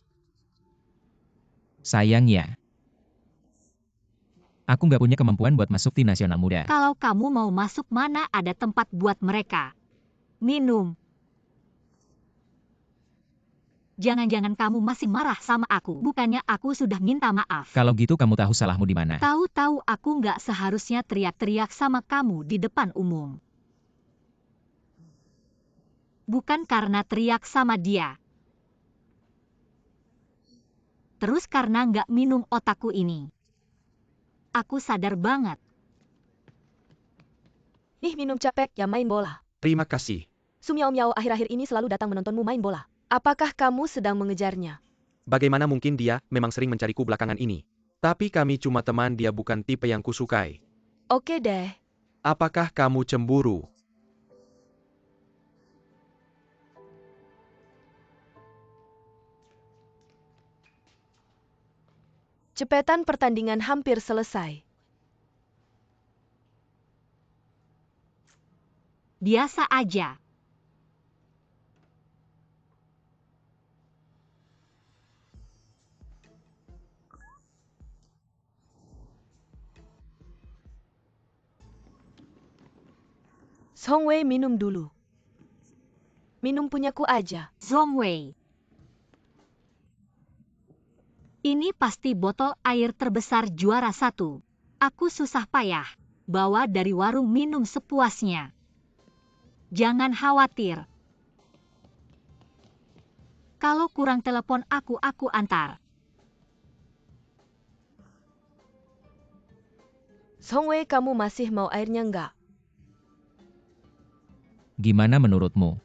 Sayangnya, aku nggak punya kemampuan buat masuk tim nasional muda. Kalau kamu mau masuk, mana ada tempat buat mereka. Minum. Jangan-jangan kamu masih marah sama aku. Bukannya aku sudah minta maaf. Kalau gitu kamu tahu salahmu di mana? Tahu-tahu aku nggak seharusnya teriak-teriak sama kamu di depan umum. Bukan karena teriak sama dia. Terus karena nggak minum otakku ini. Aku sadar banget. Nih minum capek ya main bola. Terima kasih. Sumiao-miao akhir-akhir ini selalu datang menontonmu main bola. Apakah kamu sedang mengejarnya? Bagaimana mungkin, dia memang sering mencariku belakangan ini. Tapi kami cuma teman, dia bukan tipe yang kusukai. Oke deh. Apakah kamu cemburu? Cepetan, pertandingan hampir selesai. Biasa aja. Zhong Wei, minum dulu. Minum punyaku aja. Zhong Wei. Ini pasti botol air terbesar juara 1. Aku susah payah bawa dari warung minum sepuasnya. Jangan khawatir. Kalau kurang telepon aku antar. Zhong Wei, kamu masih mau airnya nggak? Gimana menurutmu?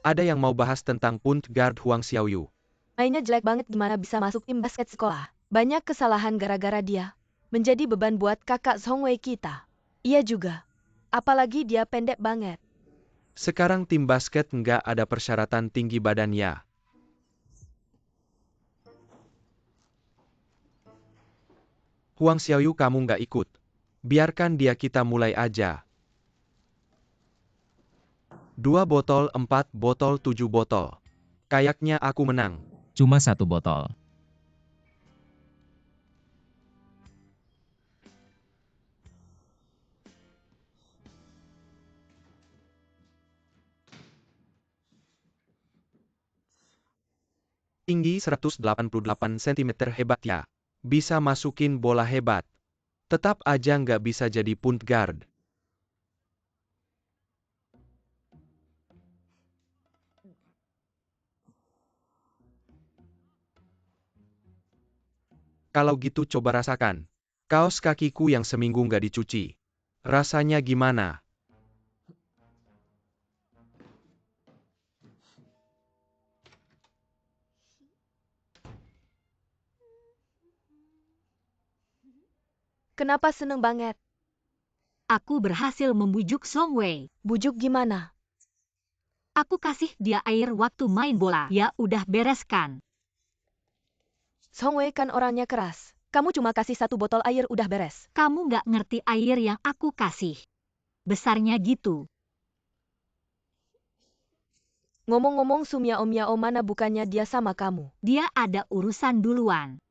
Ada yang mau bahas tentang point guard Huang Xiaoyu. Mainnya jelek banget, gimana bisa masuk tim basket sekolah? Banyak kesalahan gara-gara dia. Menjadi beban buat kakak Zhong Wei kita. Iya juga. Apalagi dia pendek banget. Sekarang tim basket nggak ada persyaratan tinggi badan ya. Huang Xiaoyu, kamu nggak ikut. Biarkan dia, kita mulai aja. 2 botol, 4 botol, 7 botol. Kayaknya aku menang. Cuma 1 botol. Tinggi 188 cm hebat ya. Bisa masukin bola hebat. Tetap aja nggak bisa jadi point guard. Kalau gitu coba rasakan. Kaos kakiku yang seminggu nggak dicuci. Rasanya gimana? Kenapa seneng banget? Aku berhasil membujuk Song Wei. Bujuk gimana? Aku kasih dia air waktu main bola. Ya udah bereskan. Song Wei kan orangnya keras. Kamu cuma kasih 1 botol air udah beres. Kamu nggak ngerti air yang aku kasih. Besarnya gitu. Ngomong-ngomong Sumiao Miao mana bukannya dia sama kamu? Dia ada urusan duluan.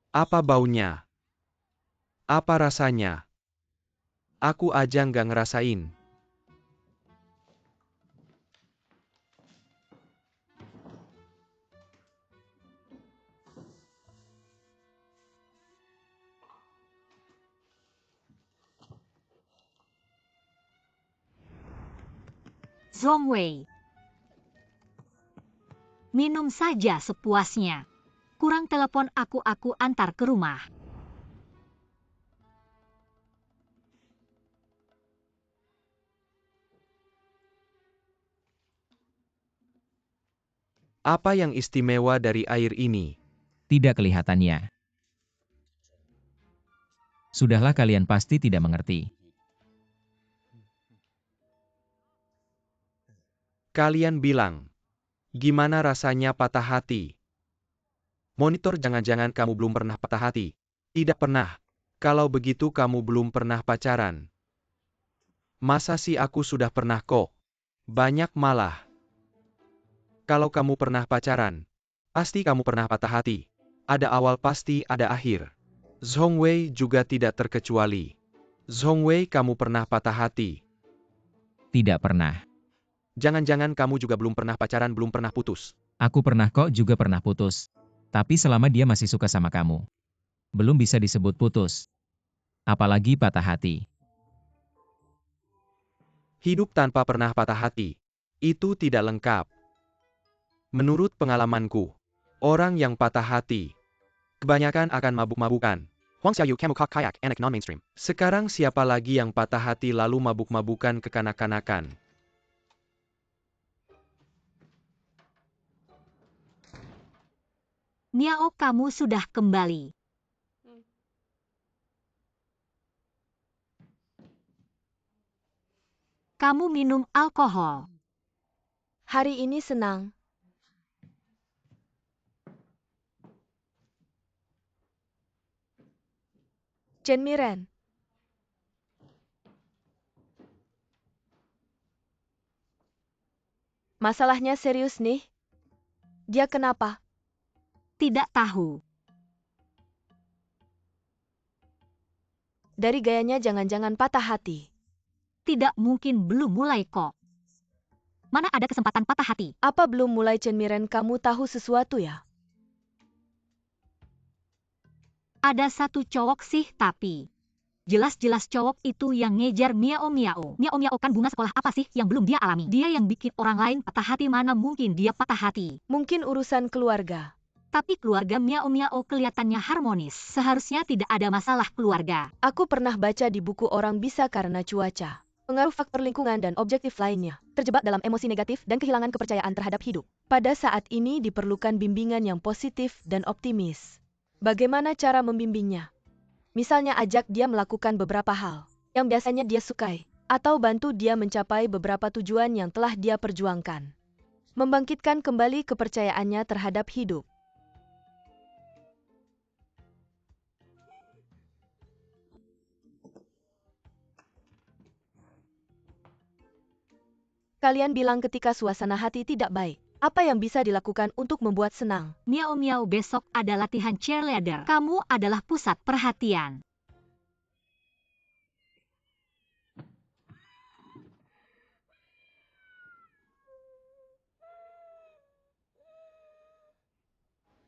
Apa baunya? Apa rasanya? Aku aja nggak ngerasain. Song Wei. Minum saja sepuasnya. Kurang telepon aku antar ke rumah. Apa yang istimewa dari air ini? Tidak kelihatannya. Sudahlah, kalian pasti tidak mengerti. Kalian bilang, gimana rasanya patah hati? Monitor, jangan-jangan kamu belum pernah patah hati. Tidak pernah. Kalau begitu kamu belum pernah pacaran. Masa sih aku sudah pernah kok. Banyak malah. Kalau kamu pernah pacaran, pasti kamu pernah patah hati. Ada awal pasti ada akhir. Zhong Wei juga tidak terkecuali. Zhong Wei, kamu pernah patah hati. Tidak pernah. Jangan-jangan kamu juga belum pernah pacaran, belum pernah putus. Aku pernah kok, juga pernah putus. Tapi selama dia masih suka sama kamu, belum bisa disebut putus. Apalagi patah hati. Hidup tanpa pernah patah hati, itu tidak lengkap. Menurut pengalamanku, orang yang patah hati, kebanyakan akan mabuk-mabukan. Huang Xiaoyu, Kamu Kok Kayak, anak non-mainstream. Sekarang siapa lagi yang patah hati lalu mabuk-mabukan kekanak-kanakan? Miao, kamu sudah kembali. Kamu minum alkohol. Hari ini senang. Chen Miren. Masalahnya serius nih. Dia kenapa? Tidak tahu. Dari gayanya jangan-jangan patah hati. Tidak mungkin, belum mulai kok. Mana ada kesempatan patah hati? Apa belum mulai Chen Miren, kamu tahu sesuatu ya? Ada satu cowok sih, tapi jelas-jelas cowok itu yang ngejar Miao Miao. Miao Miao kan bunga sekolah apa sih yang belum dia alami? Dia yang bikin orang lain patah hati, mana mungkin dia patah hati. Mungkin urusan keluarga. Tapi keluarga Miao Miao kelihatannya harmonis. Seharusnya tidak ada masalah keluarga. Aku pernah baca di buku orang bisa karena cuaca, pengaruh faktor lingkungan dan objektif lainnya, terjebak dalam emosi negatif dan kehilangan kepercayaan terhadap hidup. Pada saat ini diperlukan bimbingan yang positif dan optimis. Bagaimana cara membimbingnya? Misalnya ajak dia melakukan beberapa hal yang biasanya dia sukai, atau bantu dia mencapai beberapa tujuan yang telah dia perjuangkan. Membangkitkan kembali kepercayaannya terhadap hidup. Kalian bilang ketika suasana hati tidak baik. Apa yang bisa dilakukan untuk membuat senang? Miao Miao, besok ada latihan cheerleader. Kamu adalah pusat perhatian.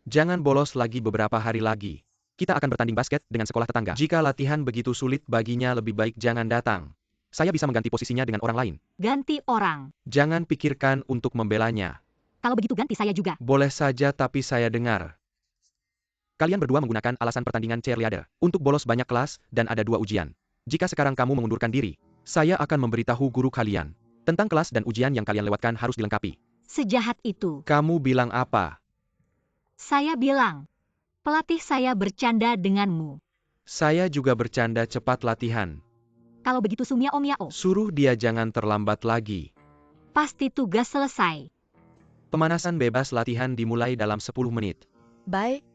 Jangan bolos lagi beberapa hari lagi. Kita akan bertanding basket dengan sekolah tetangga. Jika latihan begitu sulit baginya, lebih baik jangan datang. Saya bisa mengganti posisinya dengan orang lain. Ganti orang. Jangan pikirkan untuk membelanya. Kalau begitu ganti saya juga. Boleh saja, tapi saya dengar. Kalian berdua menggunakan alasan pertandingan cheerleader untuk bolos banyak kelas dan ada 2 ujian. Jika sekarang kamu mengundurkan diri, saya akan memberitahu guru kalian tentang kelas dan ujian yang kalian lewatkan harus dilengkapi. Sejahat itu. Kamu bilang apa? Saya bilang, pelatih saya bercanda denganmu. Saya juga bercanda. Cepat latihan. Kalau begitu Miao Miao, Suruh dia jangan terlambat lagi. pasti tugas selesai. Pemanasan bebas latihan dimulai dalam 10 menit. Baik.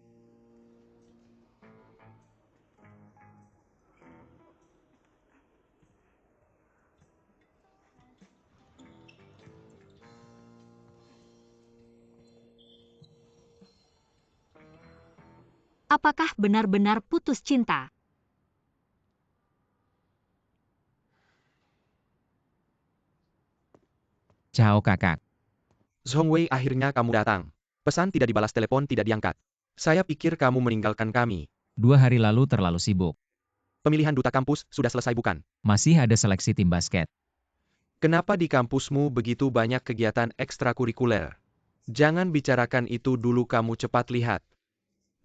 Apakah benar-benar putus cinta? Ciao kakak. Zhongwei, akhirnya kamu datang. Pesan tidak dibalas, telepon tidak diangkat. Saya pikir kamu meninggalkan kami. 2 hari lalu terlalu sibuk. Pemilihan duta kampus sudah selesai bukan? Masih ada seleksi tim basket. Kenapa di kampusmu begitu banyak kegiatan ekstrakurikuler? Jangan bicarakan itu dulu, kamu cepat lihat.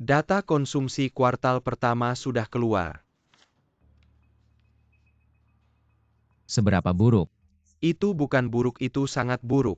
Data konsumsi kuartal pertama sudah keluar. Seberapa buruk? Itu bukan buruk, itu sangat buruk.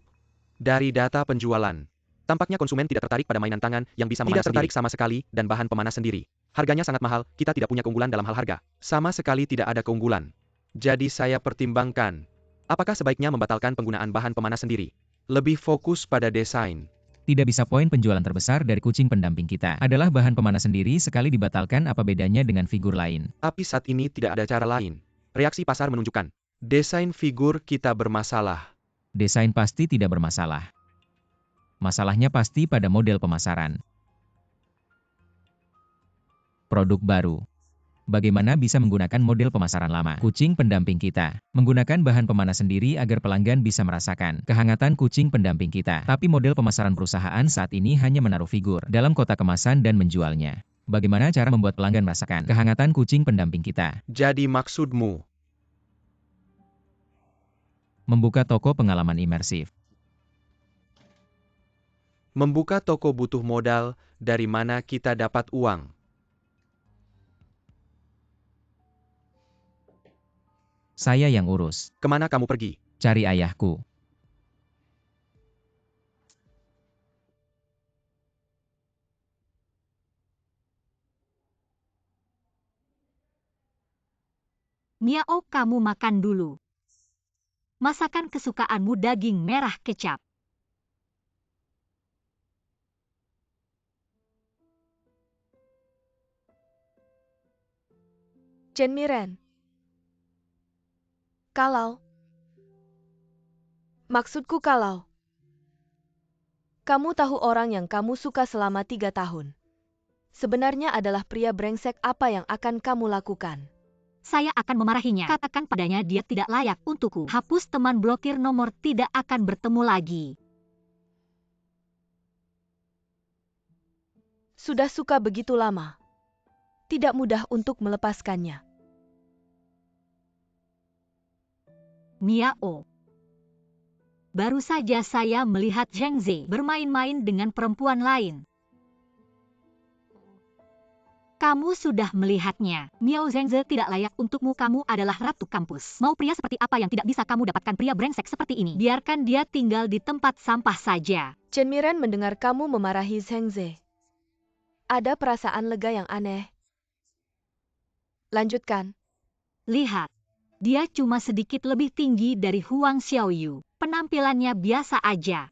Dari data penjualan, tampaknya konsumen tidak tertarik pada mainan tangan yang bisa memanas sendiri. Tidak tertarik sama sekali, dan bahan pemanas sendiri. Harganya sangat mahal, kita tidak punya keunggulan dalam hal harga. Sama sekali tidak ada keunggulan. Jadi saya pertimbangkan, apakah sebaiknya membatalkan penggunaan bahan pemanas sendiri? Lebih fokus pada desain. Tidak bisa, poin penjualan terbesar dari kucing pendamping kita adalah bahan pemanas sendiri. Sekali dibatalkan, apa bedanya dengan figur lain? Tapi saat ini tidak ada cara lain. Reaksi pasar menunjukkan, desain figur kita bermasalah. Desain pasti tidak bermasalah. Masalahnya pasti pada model pemasaran. Produk baru. Bagaimana bisa menggunakan model pemasaran lama? Kucing pendamping kita menggunakan bahan pemanas sendiri agar pelanggan bisa merasakan kehangatan kucing pendamping kita. Tapi model pemasaran perusahaan saat ini hanya menaruh figur dalam kotak kemasan dan menjualnya. Bagaimana cara membuat pelanggan merasakan kehangatan kucing pendamping kita? Jadi maksudmu Membuka toko pengalaman imersif. membuka toko butuh modal, dari mana kita dapat uang? Saya yang urus. Kemana kamu pergi? Cari ayahku. Miao, kamu makan dulu. Masakan kesukaanmu daging merah kecap. Chen Miren. Maksudku kalau kamu tahu orang yang kamu suka selama 3 tahun sebenarnya adalah pria brengsek, apa yang akan kamu lakukan? Saya akan memarahinya. Katakan padanya dia tidak layak untukku. Hapus teman, blokir nomor, tidak akan bertemu lagi. Sudah suka begitu lama. Tidak mudah untuk melepaskannya. Miao. Baru saja saya melihat Zheng Ze bermain-main dengan perempuan lain. Kamu sudah melihatnya. Miao, Zheng Ze tidak layak untukmu. Kamu adalah ratu kampus. Mau pria seperti apa yang tidak bisa kamu dapatkan? Pria brengsek seperti ini. Biarkan dia tinggal di tempat sampah saja. Chen Miren mendengar kamu memarahi Zheng Ze. Ada perasaan lega yang aneh. Lanjutkan. Lihat. Dia cuma sedikit lebih tinggi dari Huang Xiaoyu. Penampilannya biasa aja.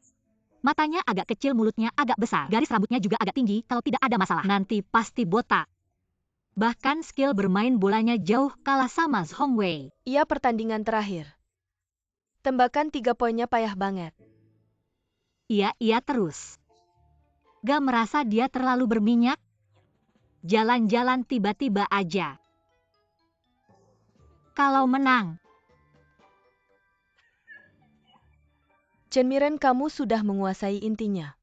Matanya agak kecil, mulutnya agak besar. Garis rambutnya juga agak tinggi. Kalau tidak ada masalah, nanti pasti botak. Bahkan skill bermain bolanya jauh kalah sama Zhongwei. Ia pertandingan terakhir. Tembakan 3 poinnya payah banget. Iya terus. Gak merasa dia terlalu berminyak? Jalan-jalan tiba-tiba aja. Kalau menang, Chen Miren, kamu sudah menguasai intinya.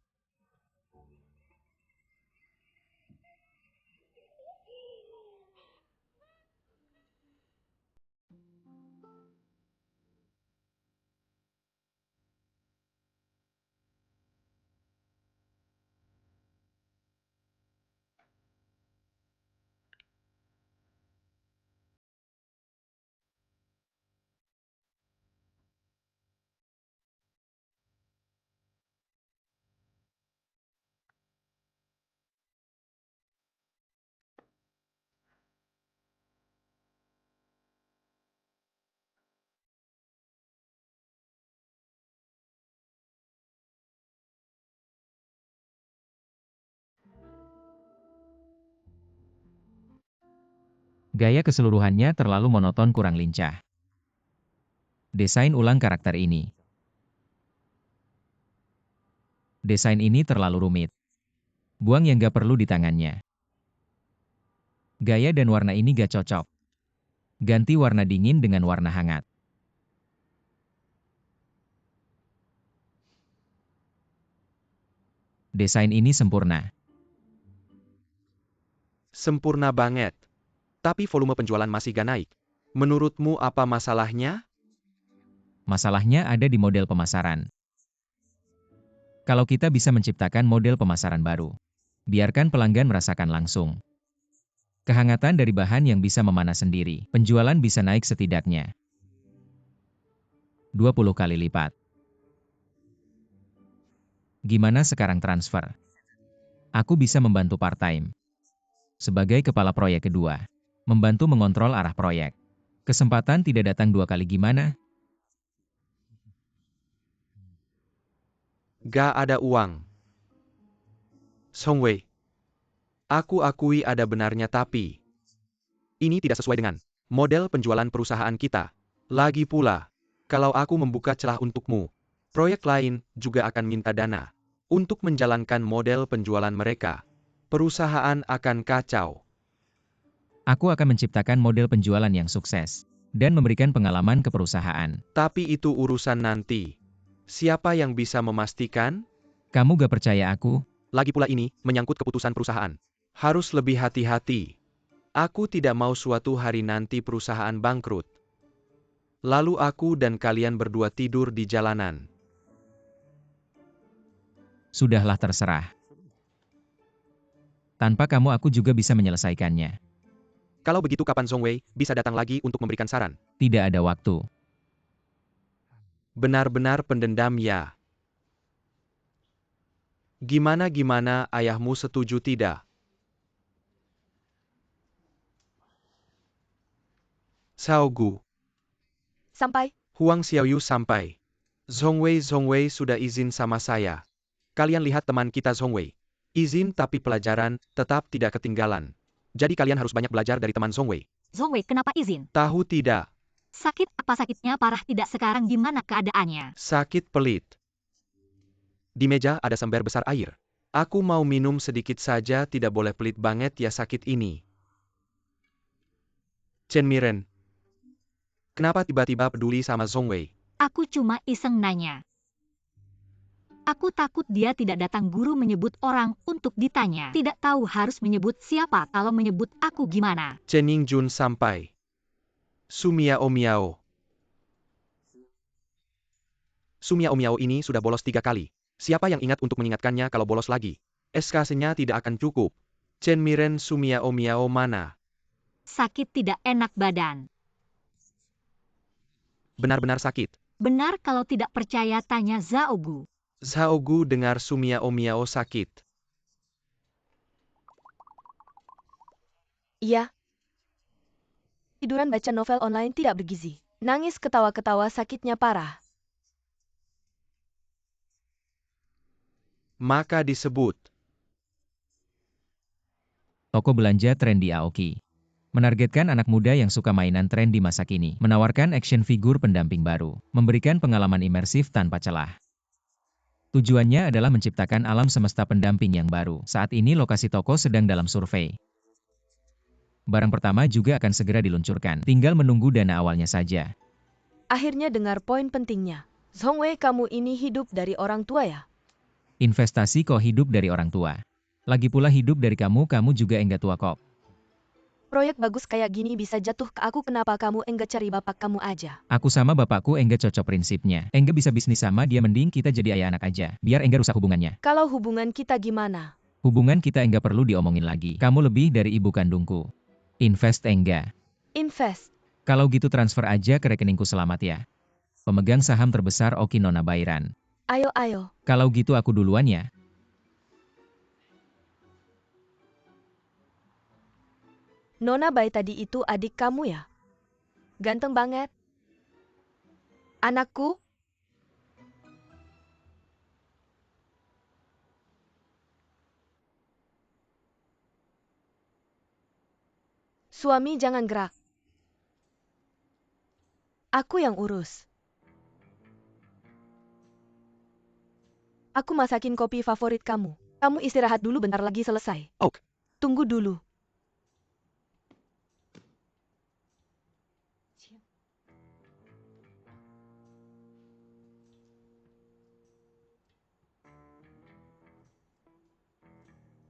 Gaya keseluruhannya terlalu monoton kurang lincah. Desain ulang karakter ini. Desain ini terlalu rumit. Buang yang gak perlu di tangannya. Gaya dan warna ini gak cocok. Ganti warna dingin dengan warna hangat. Desain ini sempurna. Sempurna banget. Tapi volume penjualan masih gak naik. Menurutmu apa masalahnya? Masalahnya ada di model pemasaran. Kalau kita bisa menciptakan model pemasaran baru, biarkan pelanggan merasakan langsung. Kehangatan dari bahan yang bisa memanas sendiri, penjualan bisa naik setidaknya 20 kali lipat. Gimana sekarang transfer? Aku bisa membantu part-time. Sebagai kepala proyek kedua, membantu mengontrol arah proyek. Kesempatan tidak datang 2 kali gimana? Gak ada uang. Songwei. Aku akui ada benarnya tapi ini tidak sesuai dengan model penjualan perusahaan kita. Lagi pula, kalau aku membuka celah untukmu, proyek lain juga akan minta dana untuk menjalankan model penjualan mereka. Perusahaan akan kacau. Aku akan menciptakan model penjualan yang sukses dan memberikan pengalaman ke perusahaan. Tapi itu urusan nanti. Siapa yang bisa memastikan? Kamu gak percaya aku? Lagi pula ini menyangkut keputusan perusahaan. Harus lebih hati-hati. Aku tidak mau suatu hari nanti perusahaan bangkrut. Lalu aku dan kalian berdua tidur di jalanan. Sudahlah terserah. Tanpa kamu aku juga bisa menyelesaikannya. Kalau begitu kapan Songwei bisa datang lagi untuk memberikan saran? Tidak ada waktu. Benar-benar pendendam ya. Gimana ayahmu setuju tidak? Xiaogu, Sampai, Huang Xiaoyu sampai. Zhongwei sudah izin sama saya. Kalian lihat teman kita Zhongwei. Izin tapi pelajaran tetap tidak ketinggalan. Jadi kalian harus banyak belajar dari teman Zhongwei. Zhongwei kenapa izin? Tahu tidak? Sakit apa sakitnya parah tidak sekarang gimana keadaannya? Sakit pelit. Di meja ada sember besar air. Aku mau minum sedikit saja, tidak boleh pelit banget ya sakit ini. Chen Miren. Kenapa tiba-tiba peduli sama Zhongwei? Aku cuma iseng nanya. Aku takut dia tidak datang guru menyebut orang untuk ditanya. Tidak tahu harus menyebut siapa kalau menyebut aku gimana. Chen Yingjun sampai. Sumiao Miao. Sumiao Miao ini sudah bolos 3 kali. Siapa yang ingat untuk mengingatkannya kalau bolos lagi? SKS-nya tidak akan cukup. Chen Miren Sumiao Miao mana? Sakit tidak enak badan. Benar-benar sakit. Benar kalau tidak percaya tanya Zaogu. Zhaogu dengar Sumiao Miao sakit. iya. Tiduran baca novel online tidak bergizi. Nangis ketawa-ketawa sakitnya parah. Maka disebut. Toko belanja tren di Aoki. Menargetkan anak muda yang suka mainan tren di masa kini, menawarkan action figure pendamping baru, memberikan pengalaman imersif tanpa celah. Tujuannya adalah menciptakan alam semesta pendamping yang baru. Saat ini lokasi toko sedang dalam survei. Barang pertama juga akan segera diluncurkan, tinggal menunggu dana awalnya saja. Akhirnya dengar poin pentingnya. Zhongwei, kamu ini hidup dari orang tua ya? Investasi kok hidup dari orang tua. Lagi pula hidup dari kamu juga enggak tua kok. Proyek bagus kayak gini bisa jatuh ke aku, kenapa kamu enggak cari bapak kamu aja? Aku sama bapakku enggak cocok prinsipnya. Enggak bisa bisnis sama dia, mending kita jadi ayah anak aja. Biar enggak rusak hubungannya. Kalau hubungan kita gimana? Hubungan kita enggak perlu diomongin lagi. Kamu lebih dari ibu kandungku. Invest enggak. Invest. Kalau gitu transfer aja ke rekeningku, selamat ya. Pemegang saham terbesar Oki Nona Bairan. Ayo. Kalau gitu aku duluan ya. Nona Bai tadi itu adik kamu ya? Ganteng banget. Anakku? Suami jangan gerak. Aku yang urus. Aku masakin kopi favorit kamu. Kamu istirahat dulu, bentar lagi selesai. Ok. Tunggu dulu.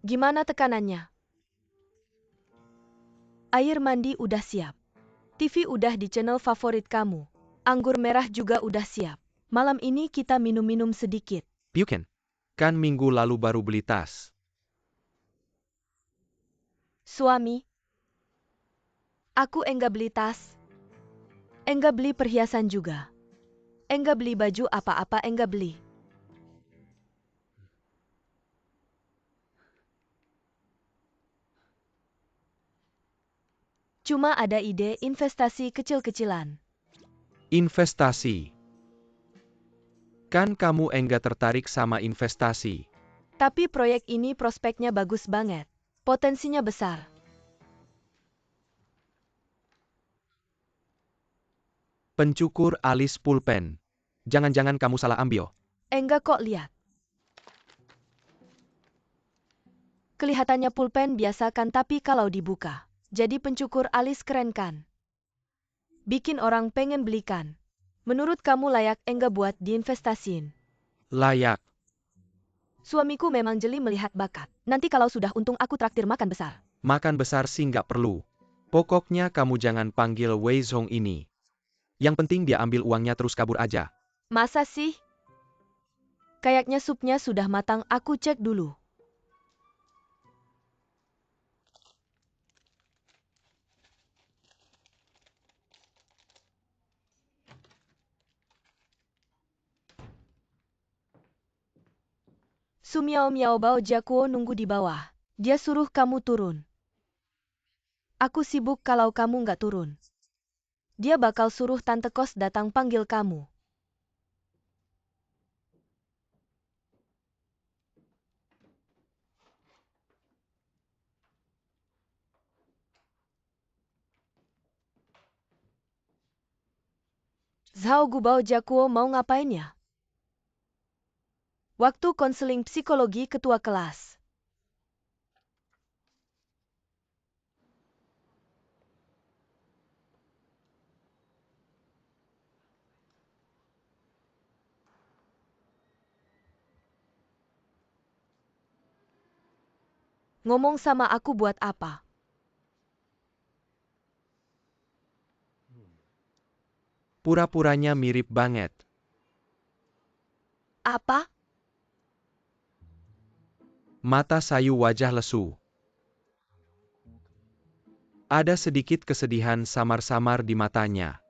Gimana tekanannya? Air mandi udah siap. TV udah di channel favorit kamu. Anggur merah juga udah siap. Malam ini kita minum-minum sedikit. Bukan. Kan minggu lalu baru beli tas. Suami, aku enggak beli tas. Enggak beli perhiasan juga. Enggak beli baju apa-apa, enggak beli. Cuma ada ide investasi kecil-kecilan. Investasi. Kan kamu enggak tertarik sama investasi. Tapi proyek ini prospeknya bagus banget. Potensinya besar. Pencukur alis pulpen. Jangan-jangan kamu salah ambil. Enggak kok, lihat. Kelihatannya pulpen biasa kan, tapi kalau dibuka, jadi pencukur alis keren kan? Bikin orang pengen belikan. Menurut kamu layak enggak buat diinvestasiin? Layak. Suamiku memang jeli melihat bakat. Nanti kalau sudah untung aku traktir makan besar. Makan besar sih nggak perlu. Pokoknya kamu jangan panggil Wei Zhong ini. Yang penting dia ambil uangnya terus kabur aja. Masa sih? Kayaknya supnya sudah matang, aku cek dulu. Su Miao Miao Bao Jiakuo nunggu di bawah. Dia suruh kamu turun. Aku sibuk kalau kamu nggak turun. Dia bakal suruh tante kos datang panggil kamu. Zhao Gubao Jiakuo mau ngapain ya? Waktu konseling psikologi ketua kelas. Ngomong sama aku buat apa? Pura-puranya mirip banget. Apa? Mata sayu, wajah lesu. Ada sedikit kesedihan samar-samar di matanya.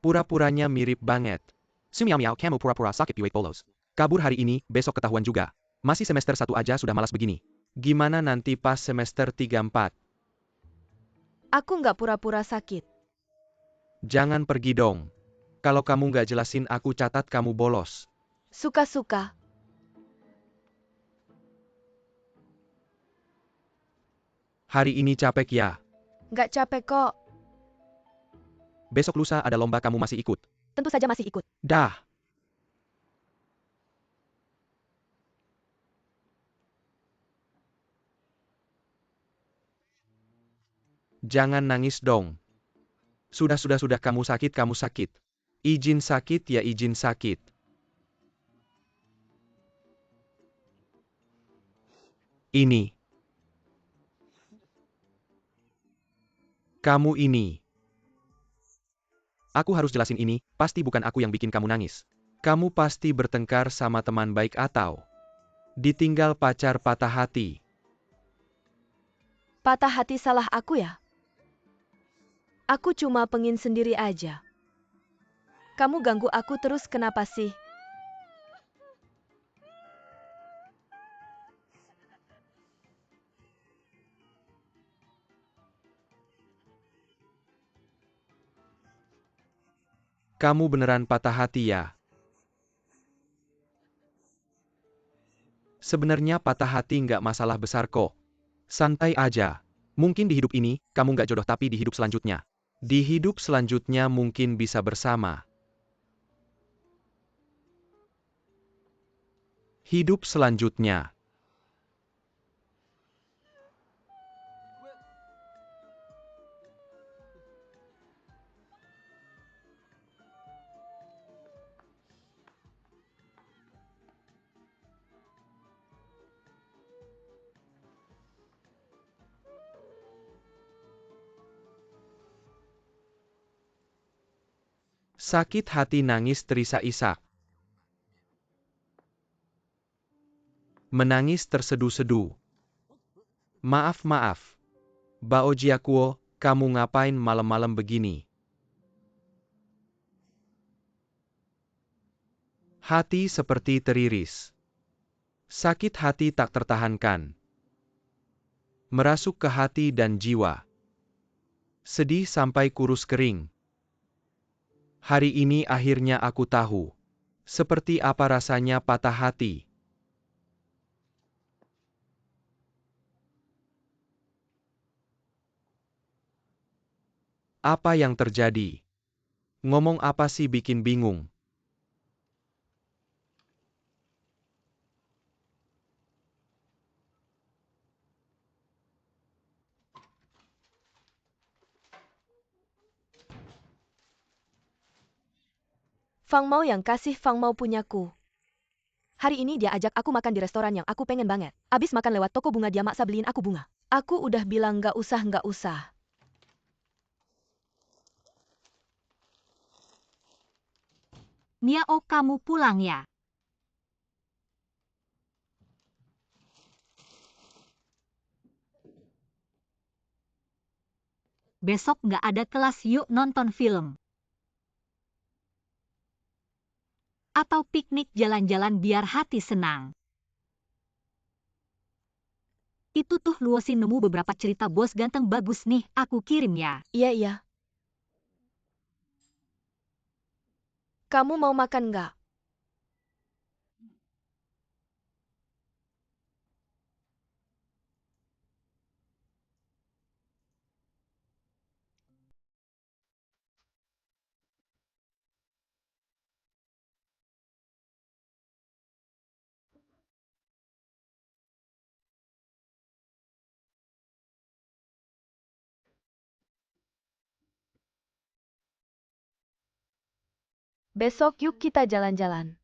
Pura-puranya mirip banget. Su Miao Miao, kamu pura-pura sakit di weight polos. Kabur hari ini, besok ketahuan juga. Masih semester 1 aja sudah malas begini. Gimana nanti pas semester 3-4? Aku nggak pura-pura sakit. Jangan pergi dong. Kalau kamu nggak jelasin aku catat kamu bolos. Hari ini capek ya? Nggak capek kok. Besok lusa ada lomba kamu masih ikut? Tentu saja masih ikut. Dah. Jangan nangis dong. Sudah kamu sakit kamu sakit. Izin sakit ya izin sakit. Ini. Kamu ini. Aku harus jelasin ini, pasti bukan aku yang bikin kamu nangis. Kamu pasti bertengkar sama teman baik atau ditinggal pacar patah hati. Patah hati salah aku ya? Aku cuma pengin sendiri aja. Kamu ganggu aku terus kenapa sih? Kamu beneran patah hati ya? Sebenarnya patah hati nggak masalah besar kok. Santai aja. Mungkin di hidup ini, kamu nggak jodoh tapi di hidup selanjutnya. Di hidup selanjutnya mungkin bisa bersama. Hidup selanjutnya. Sakit hati nangis terisak-isak. Menangis tersedu-sedu. Maaf. Baojiakuo, kamu ngapain malam-malam begini? Hati seperti teriris. Sakit hati tak tertahankan. Merasuk ke hati dan jiwa. Sedih sampai kurus kering. Hari ini akhirnya aku tahu. Seperti apa rasanya patah hati. Apa yang terjadi? Ngomong apa sih bikin bingung? Fang Mao yang kasih Fang Mao punyaku. Hari ini dia ajak aku makan di restoran yang aku pengen banget. Abis makan lewat toko bunga dia maksa beliin aku bunga. Aku udah bilang nggak usah. Niao, kamu pulang ya? Besok nggak ada kelas, yuk nonton film. Atau piknik jalan-jalan biar hati senang. Itu tuh Luosi nemu beberapa cerita bos ganteng bagus nih, aku kirim ya. Iya. Kamu mau makan nggak? Besok yuk kita jalan-jalan.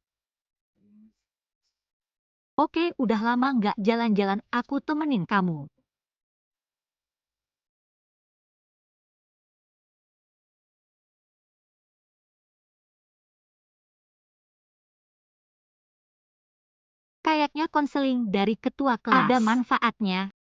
Oke, udah lama nggak jalan-jalan, aku temenin kamu. Kayaknya konseling dari ketua kelas ada manfaatnya.